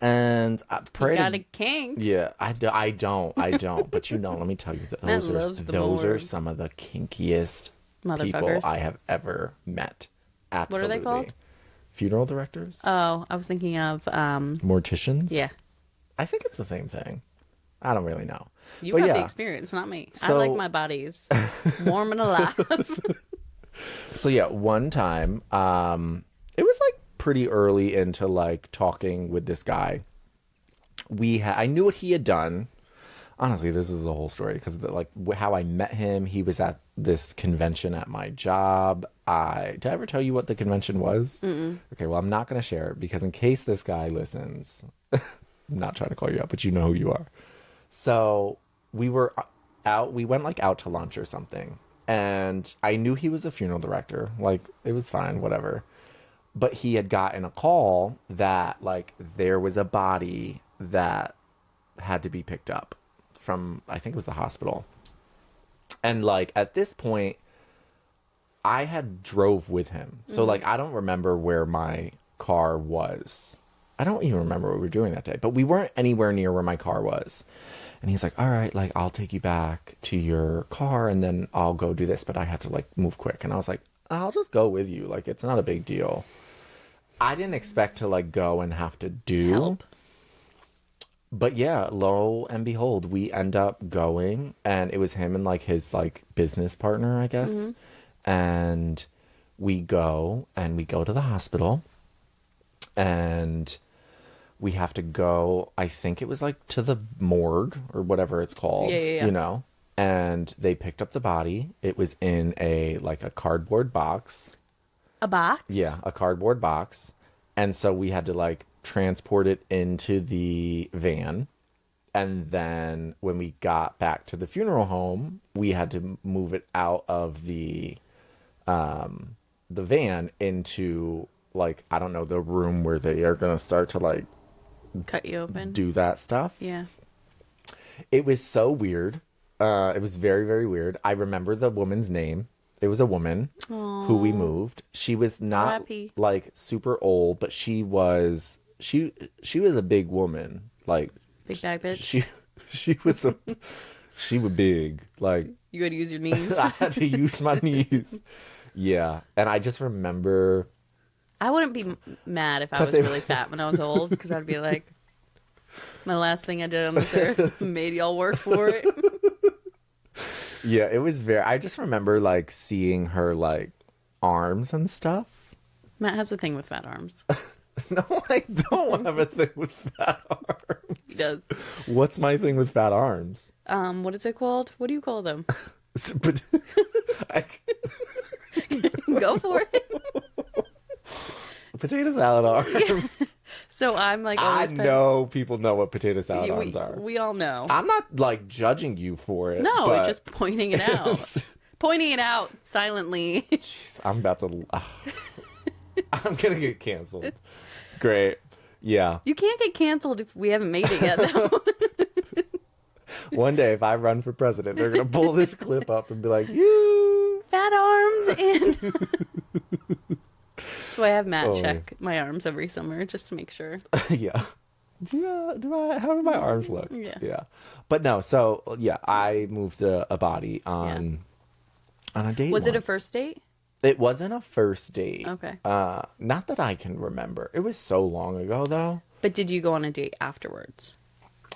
[SPEAKER 2] and I pray
[SPEAKER 1] You got
[SPEAKER 2] to-
[SPEAKER 1] a king.
[SPEAKER 2] Yeah, I don't. But you know, let me tell you,
[SPEAKER 1] Man
[SPEAKER 2] those
[SPEAKER 1] loves the
[SPEAKER 2] are
[SPEAKER 1] morgue.
[SPEAKER 2] some of the kinkiest people
[SPEAKER 1] Motherfuckers.
[SPEAKER 2] I have ever met.
[SPEAKER 1] What are
[SPEAKER 2] Absolutely.
[SPEAKER 1] they called?
[SPEAKER 2] Funeral directors?
[SPEAKER 1] Oh, I was thinking of,
[SPEAKER 2] Morticians?
[SPEAKER 1] yeah.
[SPEAKER 2] I think it's the same thing. I don't really know.
[SPEAKER 1] You
[SPEAKER 2] But
[SPEAKER 1] have the
[SPEAKER 2] yeah.
[SPEAKER 1] experience, not me. I like
[SPEAKER 2] So
[SPEAKER 1] my bodies warm and alive.
[SPEAKER 2] so yeah, one time, it was like pretty early into like talking with this guy. I knew what he had done. Honestly, this is the whole story because like how I met him. He was at this convention at my job. Did I ever tell you what the convention was? Mm-mm. Okay, well, I'm not going to share it because in case this guy listens, I'm not trying to call you out, but you know who you are. So we were out. We went like out to lunch or something, and I knew he was a funeral director. Like it was fine, whatever. But he had gotten a call that like there was a body that had to be picked up from, I think it was the hospital. And like at this point I had drove with him. So like I don't remember where my car was. I don't even remember what we were doing that day, but we weren't anywhere near where my car was. And he's like, all right, like I'll take you back to your car and then I'll go do this, but I have to like move quick. And I was like, I'll just go with you. Like it's not a big deal. I didn't expect to like go and have to do
[SPEAKER 1] Help.
[SPEAKER 2] But yeah, lo and behold, we end up going, and it was him and like his like business partner, I guess. And we go to the hospital, and we have to go, I think it was like to the morgue or whatever it's called,
[SPEAKER 1] Yeah.
[SPEAKER 2] you know. And they picked up the body. It was in a cardboard box.
[SPEAKER 1] A box?
[SPEAKER 2] Yeah, a cardboard box. And so we had to like transport it into the van. And then when we got back to the funeral home, we had to move it out of the van into like, I don't know, the room where they are going to start to like
[SPEAKER 1] Cut you open?
[SPEAKER 2] do that stuff.
[SPEAKER 1] Yeah.
[SPEAKER 2] It was so weird. It was very, very weird. I remember the woman's name. It was a woman who we moved. She was not
[SPEAKER 1] R.I.P.
[SPEAKER 2] like super old, but she was a big woman. Like
[SPEAKER 1] Big bag bitch.
[SPEAKER 2] she was she was big. Like
[SPEAKER 1] You had to use your knees.
[SPEAKER 2] I had to use my knees. Yeah, and I just remember
[SPEAKER 1] I wouldn't be mad if I
[SPEAKER 2] 'Cause
[SPEAKER 1] was
[SPEAKER 2] they-
[SPEAKER 1] really fat when I was old, because I'd be like, my last thing I did on this earth made y'all work for it.
[SPEAKER 2] yeah, it was very. I just remember like seeing her like arms and stuff.
[SPEAKER 1] Matt has a thing with fat arms.
[SPEAKER 2] No, I don't have a thing with fat arms.
[SPEAKER 1] He does.
[SPEAKER 2] What's my thing with fat arms?
[SPEAKER 1] What is it called? What do you call them?
[SPEAKER 2] But I,
[SPEAKER 1] Go for it.
[SPEAKER 2] potato salad arms.
[SPEAKER 1] So I'm like
[SPEAKER 2] I
[SPEAKER 1] always
[SPEAKER 2] know people know what potato salad arms are.
[SPEAKER 1] we all know.
[SPEAKER 2] I'm not like judging you for it.
[SPEAKER 1] No,
[SPEAKER 2] but
[SPEAKER 1] it's just pointing it out. Pointing it out silently.
[SPEAKER 2] Jeez, I'm about to. I'm gonna get canceled. Great. Yeah.
[SPEAKER 1] You can't get canceled if we haven't made it yet, though.
[SPEAKER 2] One day, if I run for president, they're gonna pull this clip up and be like, "You."
[SPEAKER 1] Fat arms and. So I have Matt
[SPEAKER 2] Oh.
[SPEAKER 1] check my arms every summer just to make sure.
[SPEAKER 2] Yeah. How do my arms look?
[SPEAKER 1] Yeah.
[SPEAKER 2] Yeah. But no, so yeah, I moved a body on a date.
[SPEAKER 1] Was it a
[SPEAKER 2] once.
[SPEAKER 1] first date?
[SPEAKER 2] It wasn't a first date.
[SPEAKER 1] Okay.
[SPEAKER 2] Not that I can remember. It was so long ago though.
[SPEAKER 1] But did you go on a date afterwards?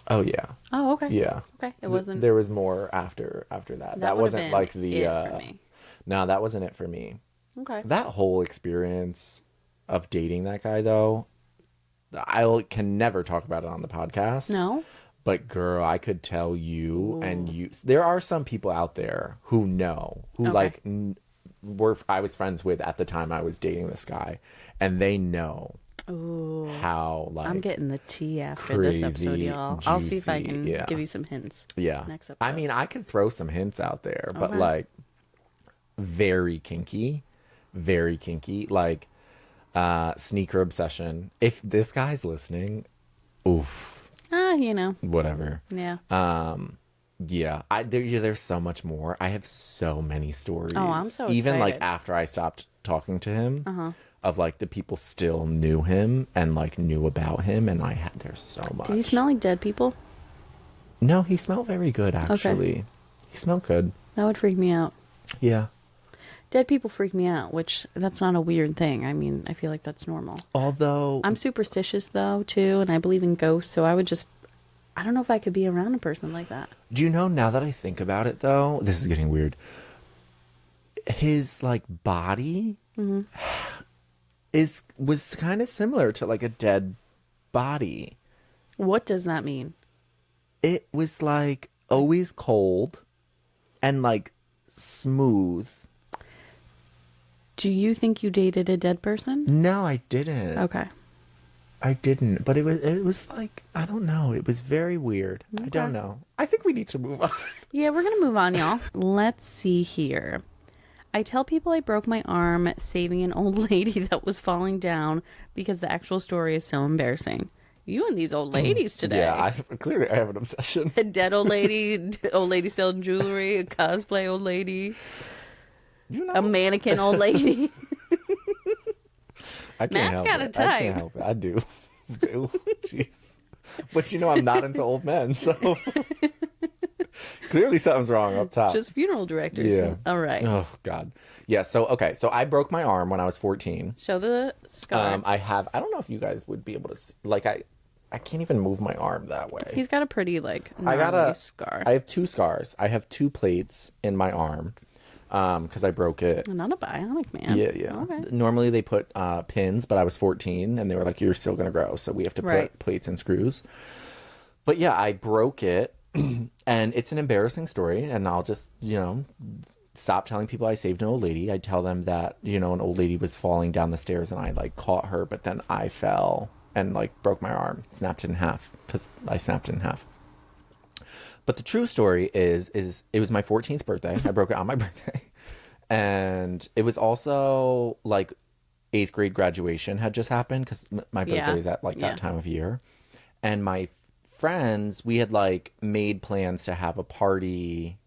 [SPEAKER 2] Oh yeah.
[SPEAKER 1] Oh, okay.
[SPEAKER 2] Yeah.
[SPEAKER 1] Okay. It wasn't.
[SPEAKER 2] There was more after that. That
[SPEAKER 1] would've
[SPEAKER 2] wasn't
[SPEAKER 1] been
[SPEAKER 2] like the
[SPEAKER 1] it for me.
[SPEAKER 2] No, that wasn't it for me.
[SPEAKER 1] Okay.
[SPEAKER 2] That whole experience of dating that guy though, I can never talk about it on the podcast.
[SPEAKER 1] No.
[SPEAKER 2] But girl, I could tell you, and you. There are some people out there who know, who like I was friends with at the time I was dating this guy, and they know
[SPEAKER 1] Ooh.
[SPEAKER 2] how like
[SPEAKER 1] I'm getting the tea after this episode,
[SPEAKER 2] crazy,
[SPEAKER 1] y'all. I'll see if I
[SPEAKER 2] juicy,
[SPEAKER 1] can
[SPEAKER 2] yeah.
[SPEAKER 1] give you some hints.
[SPEAKER 2] yeah.
[SPEAKER 1] Next
[SPEAKER 2] I
[SPEAKER 1] episode.
[SPEAKER 2] mean, I could throw some hints out there, but
[SPEAKER 1] Okay.
[SPEAKER 2] like very kinky, like sneaker obsession. If this guy's listening, oof,
[SPEAKER 1] You know.
[SPEAKER 2] whatever.
[SPEAKER 1] Yeah.
[SPEAKER 2] Yeah, there's so much more. I have so many stories.
[SPEAKER 1] Oh, I'm so
[SPEAKER 2] even like
[SPEAKER 1] excited.
[SPEAKER 2] after I stopped talking to him, of like the people still knew him and like knew about him, and there's so much.
[SPEAKER 1] Did he smell like dead people?
[SPEAKER 2] No, he smelled very good actually. He smelled good.
[SPEAKER 1] That would freak me out.
[SPEAKER 2] Yeah.
[SPEAKER 1] Dead people freak me out, which that's not a weird thing. I mean, I feel like that's normal.
[SPEAKER 2] Although,
[SPEAKER 1] I'm superstitious though too, and I believe in ghosts, so I don't know if I could be around a person like that.
[SPEAKER 2] do you know, now that I think about it though, this is getting weird. His like body was kind of similar to like a dead body.
[SPEAKER 1] What does that mean?
[SPEAKER 2] It was like always cold and like smooth.
[SPEAKER 1] Do you think you dated a dead person?
[SPEAKER 2] No, I didn't.
[SPEAKER 1] Okay.
[SPEAKER 2] I didn't. But it was like, I don't know. It was very weird. I don't know. I think we need to move on.
[SPEAKER 1] Yeah, we're going to move on, y'all. Let's see here. I tell people I broke my arm saving an old lady that was falling down because the actual story is so embarrassing. You and these old ladies today.
[SPEAKER 2] Yeah, clearly I have an obsession.
[SPEAKER 1] A dead old lady selling jewelry, a cosplay old lady,
[SPEAKER 2] You know,
[SPEAKER 1] a mannequin old lady.
[SPEAKER 2] I can't
[SPEAKER 1] Matt's
[SPEAKER 2] help
[SPEAKER 1] got a
[SPEAKER 2] it. I
[SPEAKER 1] type.
[SPEAKER 2] can't help it. I do. Ew, jeez. But you know, I'm not into old men, so clearly something's wrong up top.
[SPEAKER 1] Just funeral directors.
[SPEAKER 2] Yeah.
[SPEAKER 1] All right.
[SPEAKER 2] Oh God. Yeah. So okay. So I broke my arm when I was 14.
[SPEAKER 1] Show the scar.
[SPEAKER 2] I don't know if you guys would be able to see, like I can't even move my arm that way.
[SPEAKER 1] He's got a pretty like
[SPEAKER 2] I got
[SPEAKER 1] gnarly
[SPEAKER 2] a
[SPEAKER 1] scar.
[SPEAKER 2] I have two scars. I have two plates in my arm, because I broke it.
[SPEAKER 1] Not a bionic man.
[SPEAKER 2] Yeah.
[SPEAKER 1] Okay.
[SPEAKER 2] Normally they put pins, but I was 14 and they were like, "You're still gonna grow," so we have to
[SPEAKER 1] Right.
[SPEAKER 2] put plates and screws. But yeah, I broke it, and it's an embarrassing story. And I'll just stop telling people I saved an old lady. I tell them that an old lady was falling down the stairs and I like caught her, but then I fell and like broke my arm, snapped it in half because I snapped it in half. But the true story is it was my 14th birthday. I broke it on my birthday. And it was also like 8th grade graduation had just happened because my birthday is at like that time of year. And my friends, we had like made plans to have a party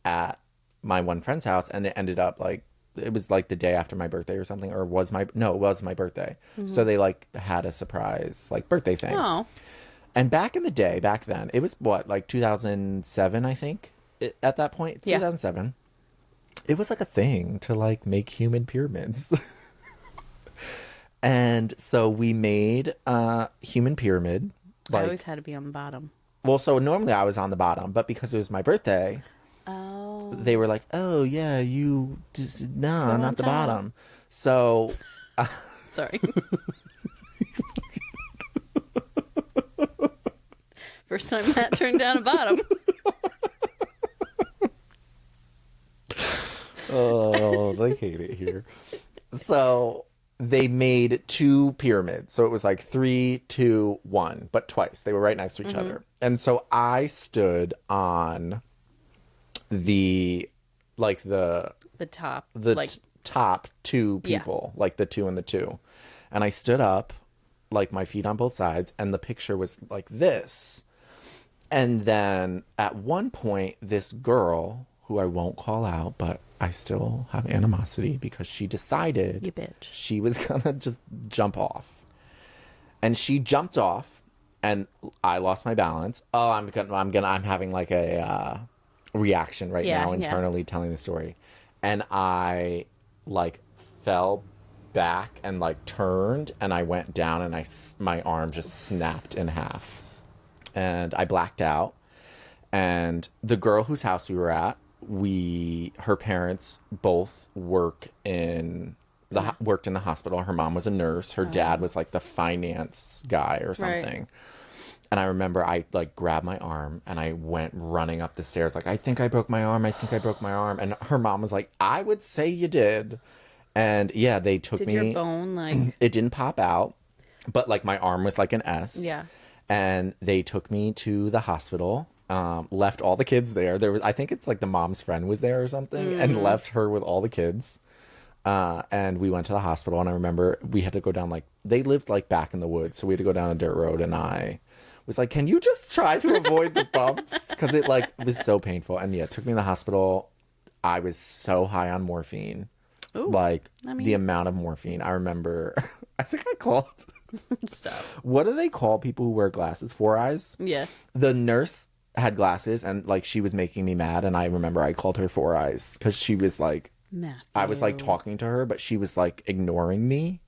[SPEAKER 2] at my one friend's house, and it ended up like it was like the day after my birthday or something, or it was my birthday. So they like had a surprise like birthday thing.
[SPEAKER 1] Oh.
[SPEAKER 2] And back then, it was what, like 2007, I think, at that point,
[SPEAKER 1] Yeah.
[SPEAKER 2] 2007. It was like a thing to like make human pyramids. And so we made a human pyramid.
[SPEAKER 1] I
[SPEAKER 2] Like,
[SPEAKER 1] always had to be on the bottom.
[SPEAKER 2] well, so normally I was on the bottom, but because it was my birthday,
[SPEAKER 1] Oh.
[SPEAKER 2] they were like, "Oh yeah, you just no,
[SPEAKER 1] on
[SPEAKER 2] not the
[SPEAKER 1] top."
[SPEAKER 2] bottom." So
[SPEAKER 1] Sorry. First time Matt turned down a bottom.
[SPEAKER 2] oh, they hate it here. So they made two pyramids. So it was like 3, 2, 1, but twice. They were right next to each other. And so I stood on the
[SPEAKER 1] top.
[SPEAKER 2] the
[SPEAKER 1] like
[SPEAKER 2] top two people, like the 2 and the 2. And I stood up, like my feet on both sides, and the picture was like this. And then at one point, this girl, who I won't call out, but I still have animosity because she decided
[SPEAKER 1] you bitch.
[SPEAKER 2] she was gonna just jump off. And she jumped off, and I lost my balance. Oh, I'm having like a reaction right now internally telling the story. And I like fell back and like turned, and I went down, and my arm just snapped in half. And I blacked out. And the girl whose house we were at, her parents both worked in the hospital. Her mom was a nurse. Her dad was like the finance guy or something. And I remember I like grabbed my arm and I went running up the stairs like, "I think I broke my arm. I think I broke my arm." And her mom was like, "I would say you did." And yeah, they took me.
[SPEAKER 1] Did your bone like?
[SPEAKER 2] It didn't pop out, but like my arm was like an S.
[SPEAKER 1] Yeah.
[SPEAKER 2] And they took me to the hospital, left all the kids there. I think it's like the mom's friend was there or something, and left her with all the kids. And we went to the hospital, and I remember we had to go down, like, they lived like back in the woods, so we had to go down a dirt road, and I was like, "Can you just try to avoid the bumps?" Because it like was so painful. And yeah, it took me to the hospital. I was so high on morphine.
[SPEAKER 1] Ooh,
[SPEAKER 2] like
[SPEAKER 1] I mean...
[SPEAKER 2] the amount of morphine. I remember, I think I called...
[SPEAKER 1] Stop.
[SPEAKER 2] What do they call people who wear glasses? 4 eyes?
[SPEAKER 1] Yeah.
[SPEAKER 2] The nurse had glasses, and like she was making me mad, and I remember I called her 4 eyes because she was like I was like
[SPEAKER 1] Matthew.
[SPEAKER 2] talking to her, but she was like ignoring me.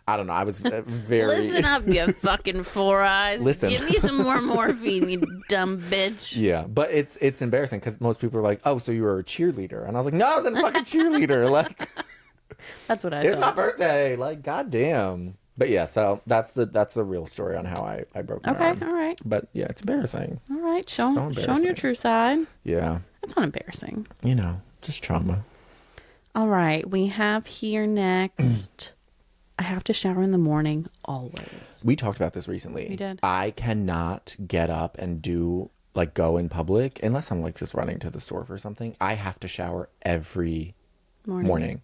[SPEAKER 2] I don't know. I was very.
[SPEAKER 1] Listen up, you fucking four eyes.
[SPEAKER 2] Listen.
[SPEAKER 1] Give me some more morphine, you dumb bitch.
[SPEAKER 2] Yeah, but it's embarrassing because most people are like, "Oh, so you were a cheerleader?" And I was like, "No, I wasn't a fucking cheerleader." Like,
[SPEAKER 1] That's what I
[SPEAKER 2] it's my
[SPEAKER 1] thought.
[SPEAKER 2] birthday. Like, goddamn. But yeah, so that's the real story on how I broke my
[SPEAKER 1] Okay,
[SPEAKER 2] arm.
[SPEAKER 1] all right.
[SPEAKER 2] But yeah, it's embarrassing.
[SPEAKER 1] All right.
[SPEAKER 2] So
[SPEAKER 1] Showing your
[SPEAKER 2] embarrassing.
[SPEAKER 1] true side.
[SPEAKER 2] Yeah,
[SPEAKER 1] That's not embarrassing.
[SPEAKER 2] just trauma.
[SPEAKER 1] All right. We have here next. I have to shower in the morning always.
[SPEAKER 2] We talked about this recently.
[SPEAKER 1] We did.
[SPEAKER 2] I cannot get up and go in public unless I'm like just running to the store for something. I have to shower every morning.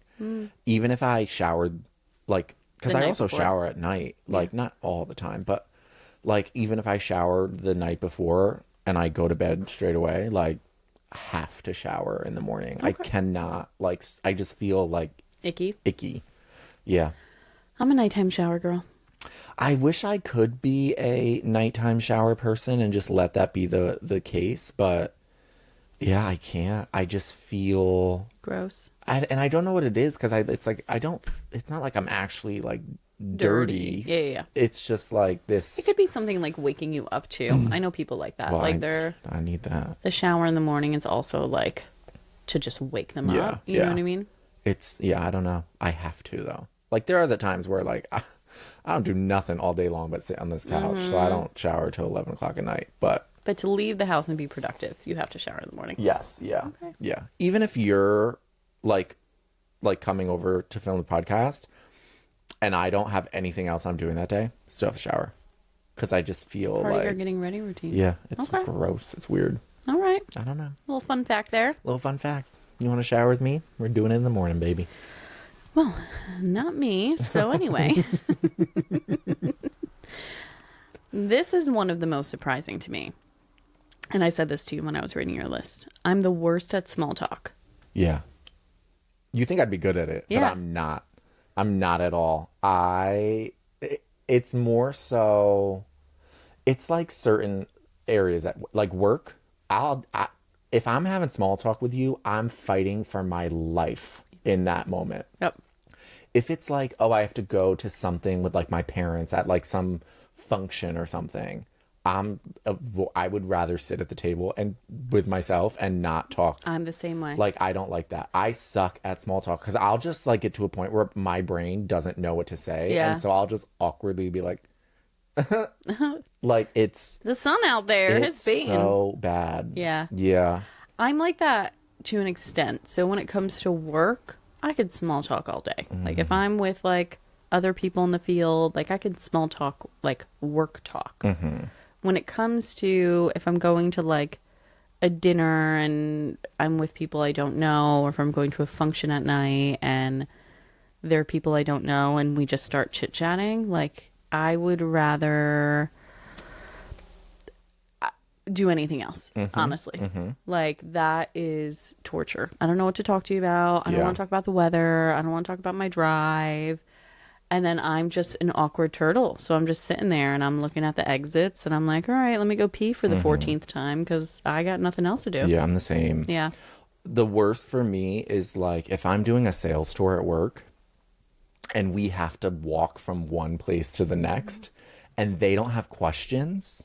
[SPEAKER 2] Even if I showered like, because
[SPEAKER 1] The
[SPEAKER 2] I
[SPEAKER 1] night
[SPEAKER 2] also
[SPEAKER 1] before.
[SPEAKER 2] shower at night, like not all the time, but like even if I showered the night before and I go to bed straight away, like I have to shower in the morning. I cannot, like, I just feel like
[SPEAKER 1] Icky.
[SPEAKER 2] Yeah.
[SPEAKER 1] I'm a nighttime shower girl.
[SPEAKER 2] I wish I could be a nighttime shower person and just let that be the case, but yeah, I can't. I just feel
[SPEAKER 1] Gross.
[SPEAKER 2] and I don't know what it is because it's like it's not like I'm actually like dirty.
[SPEAKER 1] Yeah.
[SPEAKER 2] It's just like this.
[SPEAKER 1] It could be something like waking you up too. I know people like that.
[SPEAKER 2] Well,
[SPEAKER 1] like
[SPEAKER 2] I need that.
[SPEAKER 1] the shower in the morning is also like to just wake them
[SPEAKER 2] Yeah,
[SPEAKER 1] up. You know what I mean?
[SPEAKER 2] I don't know. I have to though. Like there are the times where like I don't do nothing all day long but sit on this couch, so I don't shower till 11 o'clock at night. But
[SPEAKER 1] to leave the house and be productive, you have to shower in the morning.
[SPEAKER 2] yes, yeah,
[SPEAKER 1] Okay.
[SPEAKER 2] yeah. Even if you're like coming over to film the podcast, and I don't have anything else I'm doing that day, still have to shower because I just feel
[SPEAKER 1] Part
[SPEAKER 2] like
[SPEAKER 1] of your getting ready routine.
[SPEAKER 2] yeah, it's
[SPEAKER 1] Okay.
[SPEAKER 2] gross. It's weird.
[SPEAKER 1] All right.
[SPEAKER 2] I don't know.
[SPEAKER 1] Little fun fact there.
[SPEAKER 2] Little fun fact. You want to shower with me? We're doing it in the morning, baby.
[SPEAKER 1] Well, not me. So anyway, this is one of the most surprising to me. And I said this to you when I was reading your list. I'm the worst at small talk.
[SPEAKER 2] Yeah. You think I'd be good at it, but
[SPEAKER 1] Yeah.
[SPEAKER 2] I'm not. I'm not at all. It's more so, it's like certain areas that, like work, if I'm having small talk with you, I'm fighting for my life in that moment.
[SPEAKER 1] Yep.
[SPEAKER 2] If it's like, oh, I have to go to something with like my parents at like some function or something, I would rather sit at the table and with myself and not talk.
[SPEAKER 1] I'm the same way.
[SPEAKER 2] Like, I don't like that. I suck at small talk because I'll just like get to a point where my brain doesn't know what to say.
[SPEAKER 1] Yeah.
[SPEAKER 2] And so I'll just awkwardly be like, like it's
[SPEAKER 1] the sun out there is beating.
[SPEAKER 2] so bad.
[SPEAKER 1] Yeah.
[SPEAKER 2] Yeah.
[SPEAKER 1] I'm like that to an extent. So when it comes to work, I could small talk all day. Like if I'm with like other people in the field, like I could small talk, like work talk. When it comes to if I'm going to like a dinner and I'm with people I don't know, or if I'm going to a function at night and there are people I don't know and we just start chit-chatting, like I would rather do anything else, honestly. Like that is torture. I don't know what to talk to you about. I don't
[SPEAKER 2] Yeah.
[SPEAKER 1] want to talk about the weather. I don't want to talk about my drive. And then I'm just an awkward turtle. So I'm just sitting there and I'm looking at the exits and I'm like, all right, let me go pee for the 14th time because I got nothing else to do.
[SPEAKER 2] Yeah, I'm the same.
[SPEAKER 1] Yeah.
[SPEAKER 2] The worst for me is like if I'm doing a sales tour at work and we have to walk from one place to the next and they don't have questions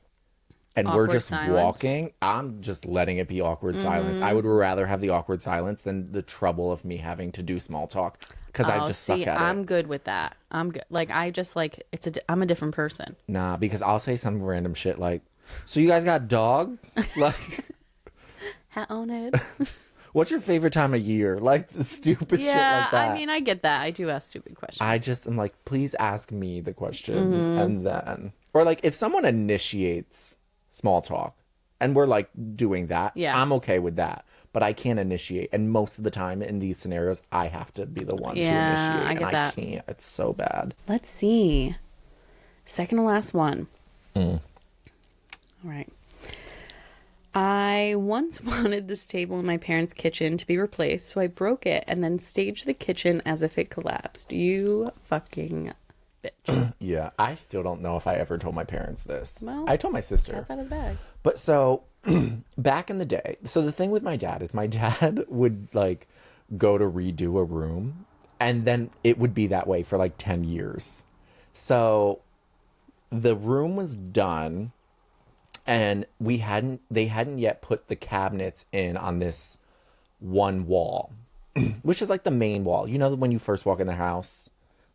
[SPEAKER 2] and we're
[SPEAKER 1] Awkward
[SPEAKER 2] just
[SPEAKER 1] silence.
[SPEAKER 2] walking, I'm just letting it be awkward silence. I would rather have the awkward silence than the trouble of me having to do small talk because I just suck at
[SPEAKER 1] I'm
[SPEAKER 2] it.
[SPEAKER 1] good with that. I'm good. Like I just like I'm a different person.
[SPEAKER 2] Nah, because I'll say some random shit like, so you guys got dog? Like,
[SPEAKER 1] Hat on head.
[SPEAKER 2] what's your favorite time of year? Like the stupid shit
[SPEAKER 1] Yeah,
[SPEAKER 2] like that.
[SPEAKER 1] I mean, I get that. I do ask stupid questions.
[SPEAKER 2] I just am like, please ask me the questions and then, or like if someone initiates small talk and we're like doing that,
[SPEAKER 1] Yeah.
[SPEAKER 2] I'm okay with that. But I can't initiate, and most of the time in these scenarios, I have to be the one to
[SPEAKER 1] Yeah,
[SPEAKER 2] initiate,
[SPEAKER 1] I get
[SPEAKER 2] and
[SPEAKER 1] that.
[SPEAKER 2] I can't. It's so bad.
[SPEAKER 1] Let's see. Second to last one. All right. I once wanted this table in my parents' kitchen to be replaced, so I broke it and then staged the kitchen as if it collapsed. You fucking bitch.
[SPEAKER 2] Yeah, I still don't know if I ever told my parents this.
[SPEAKER 1] Well,
[SPEAKER 2] I told my sister.
[SPEAKER 1] That's out of the bag.
[SPEAKER 2] But so back in the day, so the thing with my dad is my dad would like go to redo a room, and then it would be that way for like 10 years. So the room was done, and they hadn't yet put the cabinets in on this one wall, which is like the main wall. You know, when you first walk in the house,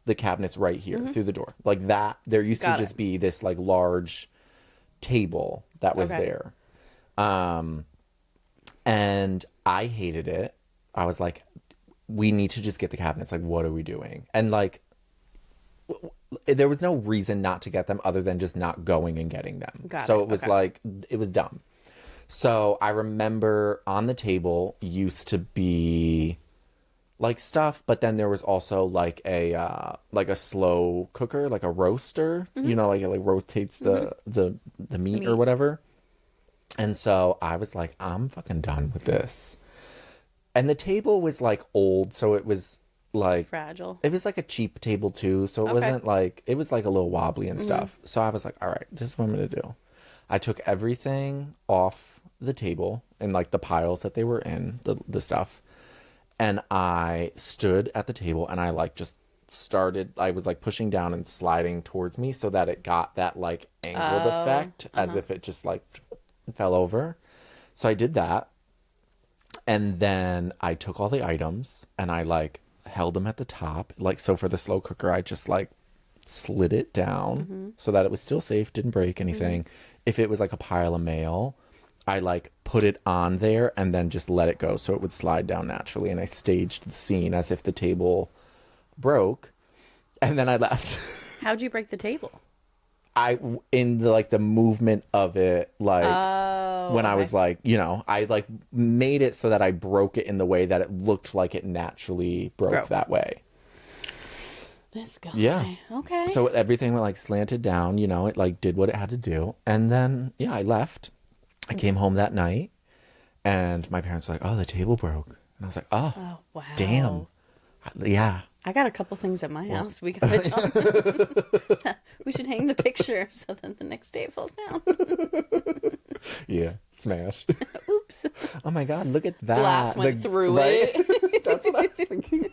[SPEAKER 2] the cabinet's right here through the door. Like that, there used to just be this like large table that was there. And I hated it. I was like, we need to just get the cabinets. Like, what are we doing? And like, there was no reason not to get them other than just not going and getting them. So it was like, it was dumb. So I remember on the table used to be like stuff, but then there was also like a slow cooker, like a roaster, you know, like it like rotates the meat or whatever. And so I was like, I'm fucking done with this. And the table was like old, so it was like
[SPEAKER 1] fragile.
[SPEAKER 2] It was like a cheap table too, so it wasn't like, it was like a little wobbly and stuff. So I was like, all right, this is what I'm gonna do. I took everything off the table and like the piles that they were in, the stuff, and I stood at the table and I like just started, I was like pushing down and sliding towards me so that it got that like angled effect as if it just like fell over. So I did that, and then I took all the items and I like held them at the top, like, so for the slow cooker I just like slid it down so that it was still safe, didn't break anything. If it was like a pile of mail, I like put it on there and then just let it go so it would slide down naturally, and I staged the scene as if the table broke, and then I left.
[SPEAKER 1] How'd you break the table?
[SPEAKER 2] In the like the movement of it, like when I was like, you know, I like made it so that I broke it in the way that it looked like it naturally broke that way.
[SPEAKER 1] This guy.
[SPEAKER 2] Yeah.
[SPEAKER 1] Okay.
[SPEAKER 2] So everything went like slanted down, you know, it like did what it had to do. And then, yeah, I left. I came home that night and my parents were like, oh, the table broke. And I was like, oh
[SPEAKER 1] wow.
[SPEAKER 2] Damn. Yeah.
[SPEAKER 1] I got a couple things at my house. We got to we should hang the picture so then the next day it falls down.
[SPEAKER 2] Yeah. Smash.
[SPEAKER 1] Oops.
[SPEAKER 2] Oh my God, look at that.
[SPEAKER 1] Glass went through it.
[SPEAKER 2] That's what I was thinking.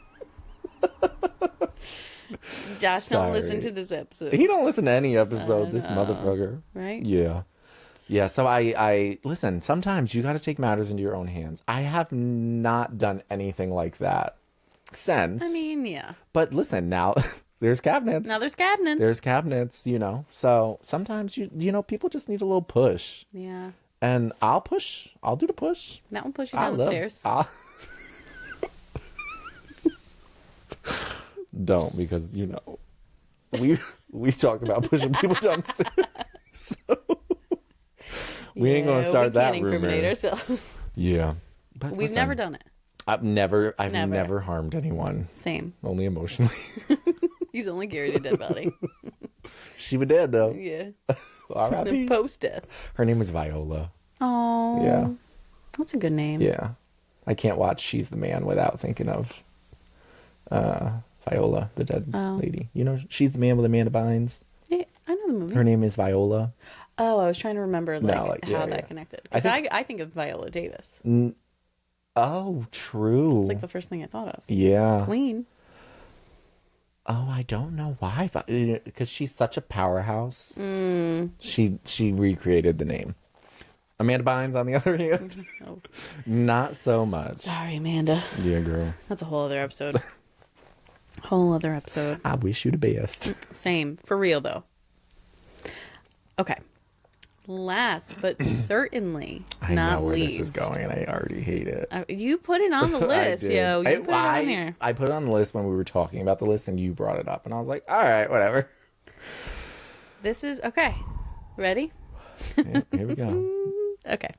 [SPEAKER 1] Josh, don't listen to this episode.
[SPEAKER 2] He don't listen to any episode, this motherfucker.
[SPEAKER 1] Right?
[SPEAKER 2] Yeah. Yeah, so I listen, sometimes you got to take matters into your own hands. I have not done anything like that since.
[SPEAKER 1] I mean, yeah.
[SPEAKER 2] But listen, now there's cabinets.
[SPEAKER 1] Now there's cabinets.
[SPEAKER 2] There's cabinets, you know. So sometimes, you know, people just need a little push.
[SPEAKER 1] Yeah.
[SPEAKER 2] And I'll push. I'll do the push.
[SPEAKER 1] That will push you down the stairs.
[SPEAKER 2] Don't, because, you know, we talked about pushing people downstairs. So we ain't gonna start that rumor.
[SPEAKER 1] We can't incriminate ourselves.
[SPEAKER 2] Yeah, but
[SPEAKER 1] we've never done it.
[SPEAKER 2] I've never harmed anyone.
[SPEAKER 1] Same.
[SPEAKER 2] Only emotionally.
[SPEAKER 1] He's only carried a dead body.
[SPEAKER 2] She was dead though.
[SPEAKER 1] Yeah.
[SPEAKER 2] R.I.P.
[SPEAKER 1] Post death.
[SPEAKER 2] Her name was Viola.
[SPEAKER 1] Oh.
[SPEAKER 2] Yeah.
[SPEAKER 1] That's a good name.
[SPEAKER 2] Yeah. I can't watch She's the Man without thinking of Viola, the dead lady. You know, She's the Man with Amanda Bynes.
[SPEAKER 1] Yeah, I know the movie.
[SPEAKER 2] Her name is Viola.
[SPEAKER 1] Oh, I was trying to remember how that connected. Because I think of Viola Davis.
[SPEAKER 2] Oh, true.
[SPEAKER 1] It's like the first thing I thought of.
[SPEAKER 2] Yeah.
[SPEAKER 1] Queen.
[SPEAKER 2] Oh, I don't know why. Because she's such a powerhouse. She recreated the name. Amanda Bynes, on the other hand, not so much.
[SPEAKER 1] Sorry, Amanda.
[SPEAKER 2] Yeah, girl.
[SPEAKER 1] That's a whole other episode. Whole other episode.
[SPEAKER 2] I wish you the best.
[SPEAKER 1] Same. For real, though. Okay. Last, but certainly
[SPEAKER 2] I
[SPEAKER 1] not
[SPEAKER 2] know where
[SPEAKER 1] least.
[SPEAKER 2] this is going, and I already hate it.
[SPEAKER 1] You put it on the list, yo. You put it on here.
[SPEAKER 2] I put it on the list when we were talking about the list, and you brought it up, and I was like, all right, whatever.
[SPEAKER 1] This is, okay. Ready?
[SPEAKER 2] Yeah, here we go.
[SPEAKER 1] Okay.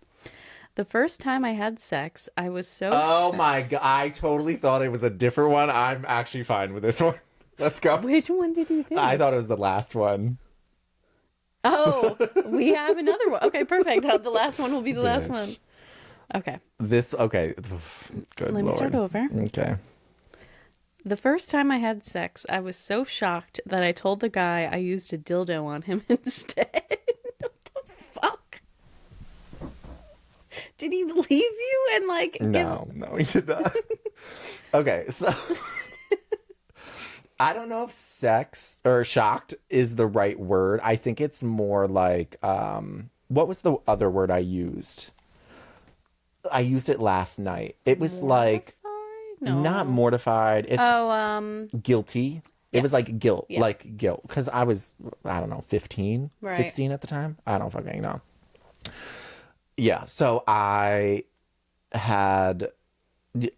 [SPEAKER 1] The first time I had sex, I was so
[SPEAKER 2] Oh my God. I totally thought it was a different one. I'm actually fine with this one. Let's go.
[SPEAKER 1] Which one did you think?
[SPEAKER 2] I thought it was the last one.
[SPEAKER 1] Oh, we have another one. Okay, perfect. The last one will be the last one. Okay.
[SPEAKER 2] Okay. Good
[SPEAKER 1] Let me start over.
[SPEAKER 2] Okay.
[SPEAKER 1] The first time I had sex, I was so shocked that I told the guy I used a dildo on him instead. What the fuck? Did he leave you and like
[SPEAKER 2] No, no, he did not. Okay, so I don't know if sex or shocked is the right word. I think it's more like, what was the other word I used? I used it last night. It was like,
[SPEAKER 1] mortified?
[SPEAKER 2] not
[SPEAKER 1] No.
[SPEAKER 2] mortified. It's
[SPEAKER 1] Oh,
[SPEAKER 2] guilty. It was
[SPEAKER 1] yes.
[SPEAKER 2] like guilt,
[SPEAKER 1] Yeah.
[SPEAKER 2] like guilt. Because I was, I don't know, 15,
[SPEAKER 1] Right.
[SPEAKER 2] 16 at the time. I don't fucking know. Yeah, so I had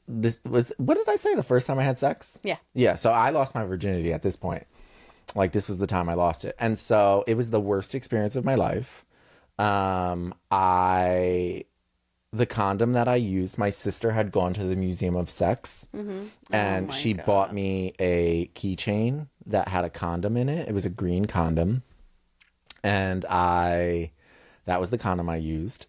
[SPEAKER 2] this was what did I say the first time I had sex?
[SPEAKER 1] Yeah.
[SPEAKER 2] Yeah, so I lost my virginity at this point. Like this was the time I lost it. And so it was the worst experience of my life. I the condom that I used, my sister had gone to the Museum of Sex and
[SPEAKER 1] my
[SPEAKER 2] she
[SPEAKER 1] God.
[SPEAKER 2] bought me a keychain that had a condom in it. It was a green condom. And that was the condom I used.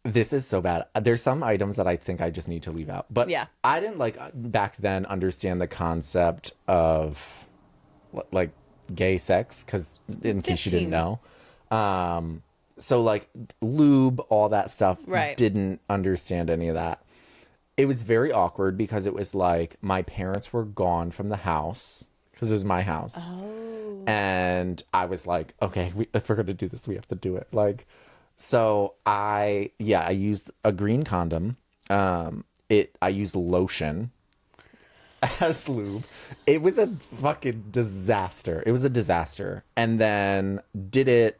[SPEAKER 2] This is so bad. There's some items that I think I just need to leave out. But
[SPEAKER 1] Yeah.
[SPEAKER 2] I didn't like back then understand the concept of like gay sex because in case you
[SPEAKER 1] 15.
[SPEAKER 2] didn't know. So like lube, all that stuff,
[SPEAKER 1] Right.
[SPEAKER 2] didn't understand any of that. It was very awkward because it was like my parents were gone from the house because it was my house.
[SPEAKER 1] Oh.
[SPEAKER 2] And I was like, okay, if we're going to do this, we have to do it. Like, so I used a green condom. I used lotion as lube. It was a fucking disaster. It was a disaster. And then did it,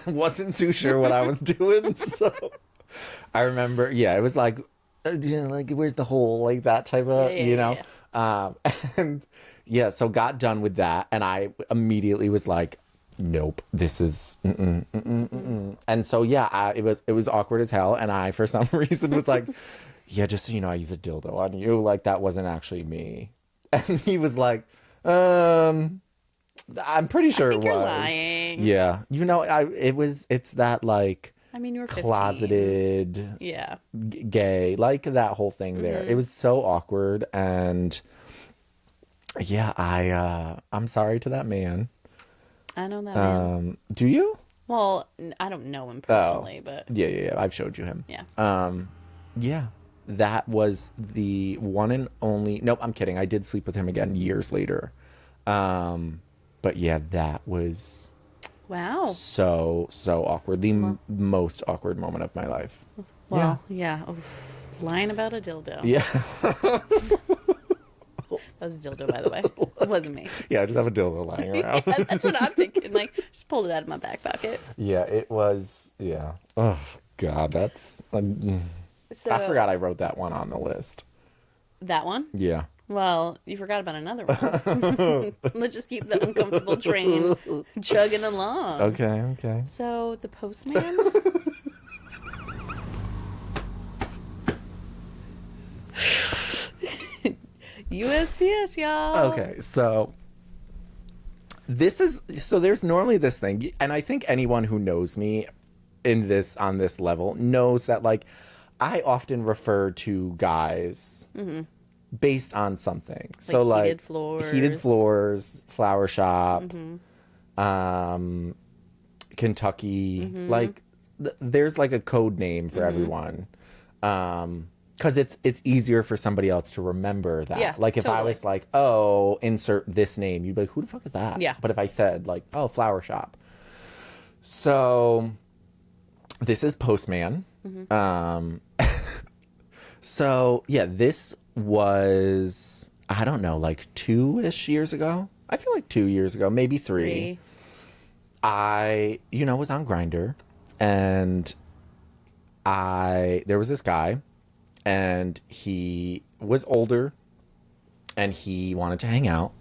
[SPEAKER 2] wasn't too sure what I was doing. So I remember, it was like, like where's the hole? Like that type of,
[SPEAKER 1] Yeah.
[SPEAKER 2] and so got done with that. And I immediately was like, nope, this is and so it was awkward as hell, and I for some reason was like, yeah, just so you know, I use a dildo on you, like that wasn't actually me. And he was like, I'm pretty sure
[SPEAKER 1] I think
[SPEAKER 2] it was
[SPEAKER 1] you're lying.
[SPEAKER 2] yeah, it's that like
[SPEAKER 1] I mean, you were 15.
[SPEAKER 2] closeted
[SPEAKER 1] Yeah.
[SPEAKER 2] gay, like that whole thing there. It was so awkward. And I'm sorry to that man.
[SPEAKER 1] I know that man.
[SPEAKER 2] Do you?
[SPEAKER 1] Well, I don't know him personally, but
[SPEAKER 2] Yeah. I've showed you him.
[SPEAKER 1] yeah.
[SPEAKER 2] That was the one and only. Nope, I'm kidding. I did sleep with him again years later. But yeah, that was
[SPEAKER 1] Wow.
[SPEAKER 2] so awkward. The most awkward moment of my life.
[SPEAKER 1] Well, yeah. Oof. Lying about a dildo.
[SPEAKER 2] Yeah.
[SPEAKER 1] That was a dildo, by the way. It wasn't me.
[SPEAKER 2] Yeah, I just have a dildo lying around.
[SPEAKER 1] Yeah, that's what I'm thinking. Like, just pulled it out of my back pocket.
[SPEAKER 2] Yeah, it was. Yeah. Oh God, that's. I forgot I wrote that one on the list.
[SPEAKER 1] That one?
[SPEAKER 2] Yeah.
[SPEAKER 1] Well, you forgot about another one. Let's just keep the uncomfortable train chugging along.
[SPEAKER 2] Okay.
[SPEAKER 1] So, the postman? USPS, y'all.
[SPEAKER 2] Okay, so there's normally this thing, and I think anyone who knows me on this level knows that like I often refer to guys based on something. So like heated floors, flower shop, Kentucky, like there's like a code name for everyone. Because it's easier for somebody else to remember that.
[SPEAKER 1] Yeah,
[SPEAKER 2] like if I
[SPEAKER 1] totally.
[SPEAKER 2] was like, oh, insert this name, you'd be like, who the fuck is that?
[SPEAKER 1] Yeah.
[SPEAKER 2] But if I said like, oh, flower shop. So this is Postman. So yeah, this was, I don't know, like 2-ish years ago. I feel like 2 years ago, maybe 3. I, was on Grindr, and there was this guy, and he was older, and he wanted to hang out,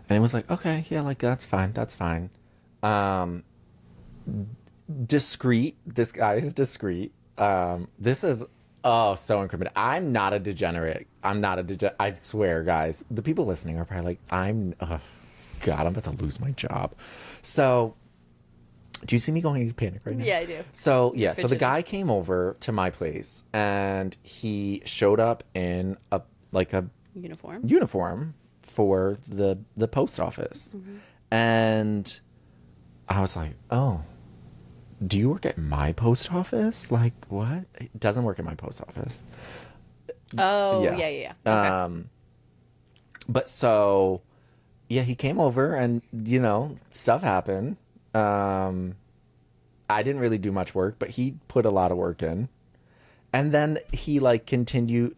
[SPEAKER 2] and it was like, okay, yeah, like that's fine. Discreet. This guy is discreet. This is so incriminating. I'm not a degenerate. I swear, guys. The people listening are probably like, God, I'm about to lose my job. So, do you see me going into panic right now?
[SPEAKER 1] Yeah, I do.
[SPEAKER 2] So, yeah. So the guy came over to my place, and he showed up in a uniform for the post office. And I was like, oh, do you work at my post office? Like, what? It doesn't work at my post office.
[SPEAKER 1] Oh,
[SPEAKER 2] Yeah.
[SPEAKER 1] yeah. Okay.
[SPEAKER 2] But so, yeah, he came over and, stuff happened. I didn't really do much work, but he put a lot of work in. And then he like continued,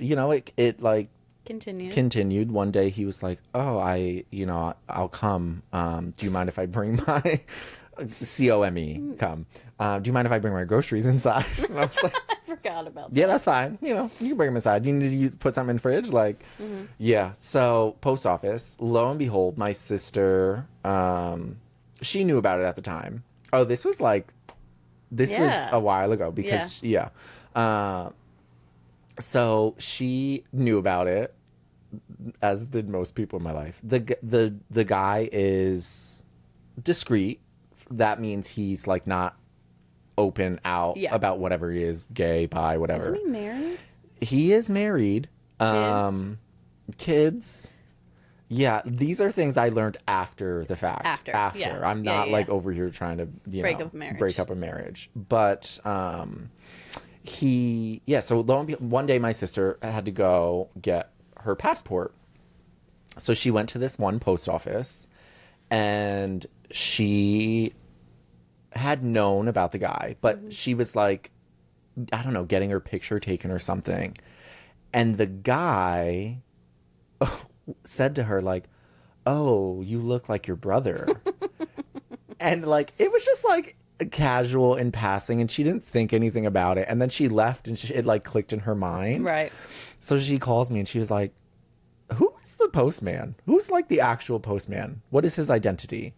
[SPEAKER 2] it like
[SPEAKER 1] Continue.
[SPEAKER 2] continued. One day he was like, "Oh, I'll come. Do you mind if I bring my come? Do you mind if I bring my groceries inside?" And I was like,
[SPEAKER 1] I forgot about that.
[SPEAKER 2] "Yeah, that's fine. You can bring them inside. You need to put something in the fridge, like, yeah." So post office. Lo and behold, my sister, she knew about it at the time. Oh, this was
[SPEAKER 1] Yeah.
[SPEAKER 2] a while ago because yeah. So she knew about it, as did most people in my life. The guy is discreet. That means he's like not open out about whatever he is, gay, bi, whatever.
[SPEAKER 1] Isn't he married?
[SPEAKER 2] He is married. Kids. Yeah, these are things I learned after the fact. After.
[SPEAKER 1] Yeah.
[SPEAKER 2] I'm not like over here trying to, break up a marriage. But so lo and behold, one day my sister had to go get her passport. So she went to this one post office and she had known about the guy, but she was like, I don't know, getting her picture taken or something. And the guy said to her like, "Oh, you look like your brother." And like it was just like casual in passing, and she didn't think anything about it. And then she left, and it like clicked in her mind.
[SPEAKER 1] Right.
[SPEAKER 2] So she calls me and she was like, "Who is the postman? Who's like the actual postman? What is his identity?"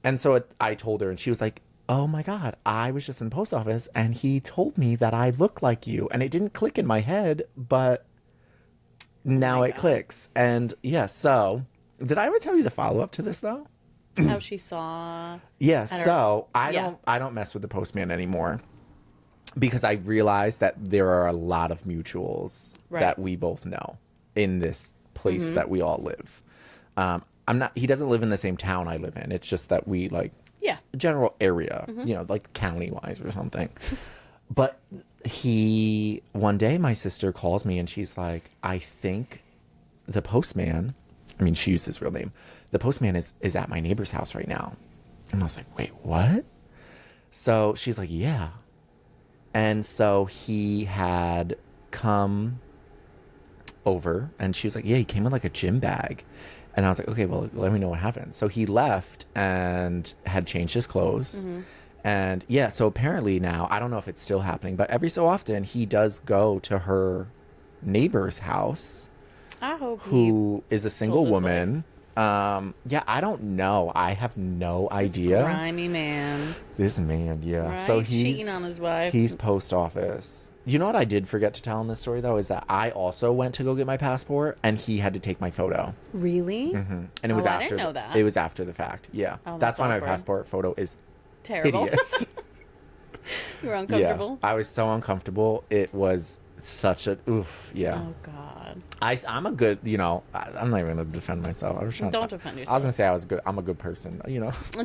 [SPEAKER 2] And so I told her, and she was like, "Oh my God, I was just in the post office and he told me that I look like you." And it didn't click in my head, but now it clicks. And yeah, so did I ever tell you the follow-up to this though?
[SPEAKER 1] How she saw.
[SPEAKER 2] Yeah, so I don't mess with the postman anymore because I realized that there are a lot of mutuals that we both know in this place that we all live. He doesn't live in the same town I live in. It's just that we like general area, like county wise or something. But one day my sister calls me and she's like, "I think the postman," I mean, she used his real name, "the postman is at my neighbor's house right now." And I was like, "Wait, what?" So she's like, "Yeah." And so he had come over and she was like, "Yeah, he came in like a gym bag." And I was like, "Okay, well, let me know what happened." So he left and had changed his clothes. And yeah, so apparently now, I don't know if it's still happening, but every so often he does go to her neighbor's house,
[SPEAKER 1] I hope
[SPEAKER 2] who is a single
[SPEAKER 1] his
[SPEAKER 2] woman. Yeah, I don't know. I have no idea.
[SPEAKER 1] Grimy man.
[SPEAKER 2] This man, yeah.
[SPEAKER 1] Right?
[SPEAKER 2] So he's
[SPEAKER 1] cheating on his wife.
[SPEAKER 2] He's post office. You know what I did forget to tell in this story, though, is that I also went to go get my passport, and he had to take my photo.
[SPEAKER 1] Really?
[SPEAKER 2] And it was after.
[SPEAKER 1] I didn't know that.
[SPEAKER 2] It was after the fact. Yeah, that's why my
[SPEAKER 1] awkward.
[SPEAKER 2] passport photo is
[SPEAKER 1] Terrible.
[SPEAKER 2] hideous.
[SPEAKER 1] You were uncomfortable?
[SPEAKER 2] Yeah, I was so uncomfortable. It was such a oof. Yeah.
[SPEAKER 1] Oh, God.
[SPEAKER 2] I'm a good. I'm not even gonna defend myself. I was trying.
[SPEAKER 1] Don't defend yourself.
[SPEAKER 2] I was gonna say I was good. I'm a good person.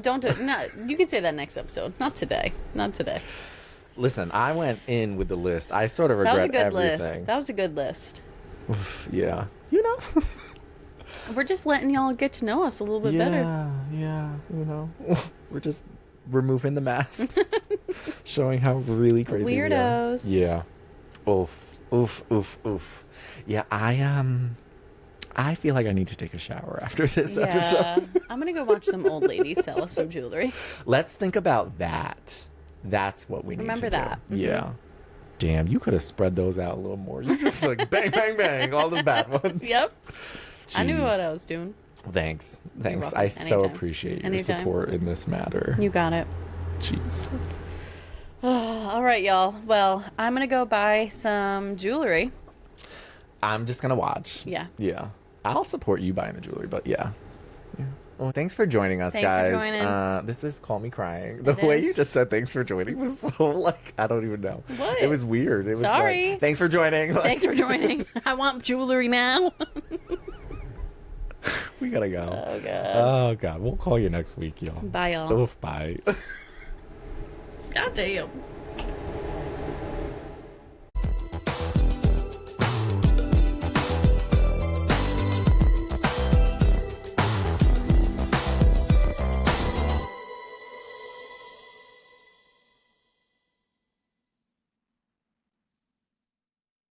[SPEAKER 1] Don't do it. No, you can say that next episode. Not today. Not today.
[SPEAKER 2] Listen, I went in with the list. I sort of regret
[SPEAKER 1] That was a good
[SPEAKER 2] everything.
[SPEAKER 1] list. That was a good list.
[SPEAKER 2] Yeah.
[SPEAKER 1] We're just letting y'all get to know us a little bit better.
[SPEAKER 2] Yeah. We're just removing the masks, showing how really crazy
[SPEAKER 1] Weirdos.
[SPEAKER 2] we are. Yeah. Oof. Yeah, I feel like I need to take a shower after this episode.
[SPEAKER 1] I'm gonna go watch some old ladies sell us some jewelry.
[SPEAKER 2] Let's think about that. That's what we need to do.
[SPEAKER 1] Remember that.
[SPEAKER 2] Yeah. Damn, you could have spread those out a little more. You just like bang, bang, bang, all the bad ones.
[SPEAKER 1] Yep.
[SPEAKER 2] Jeez.
[SPEAKER 1] I knew what I was doing.
[SPEAKER 2] Thanks.
[SPEAKER 1] welcome.
[SPEAKER 2] I so
[SPEAKER 1] Anytime.
[SPEAKER 2] appreciate your
[SPEAKER 1] Anytime.
[SPEAKER 2] support in this matter.
[SPEAKER 1] You got it.
[SPEAKER 2] Jeez.
[SPEAKER 1] All right, y'all. Well, I'm gonna go buy some jewelry.
[SPEAKER 2] I'm just gonna watch.
[SPEAKER 1] Yeah.
[SPEAKER 2] Yeah. I'll support you buying the jewelry, but yeah. Well, thanks for joining us,
[SPEAKER 1] Thanks for
[SPEAKER 2] guys.
[SPEAKER 1] joining.
[SPEAKER 2] This is Call Me Crying. The
[SPEAKER 1] It
[SPEAKER 2] way
[SPEAKER 1] is.
[SPEAKER 2] you just said thanks for joining was so like I don't even know.
[SPEAKER 1] What?
[SPEAKER 2] It was weird. It was
[SPEAKER 1] Sorry.
[SPEAKER 2] like thanks for joining. Like,
[SPEAKER 1] Thanks for joining. I want jewelry now.
[SPEAKER 2] we gotta go.
[SPEAKER 1] Oh, God.
[SPEAKER 2] Oh God. We'll call you next week, y'all.
[SPEAKER 1] Bye, y'all.
[SPEAKER 2] Oof, bye.
[SPEAKER 1] God damn.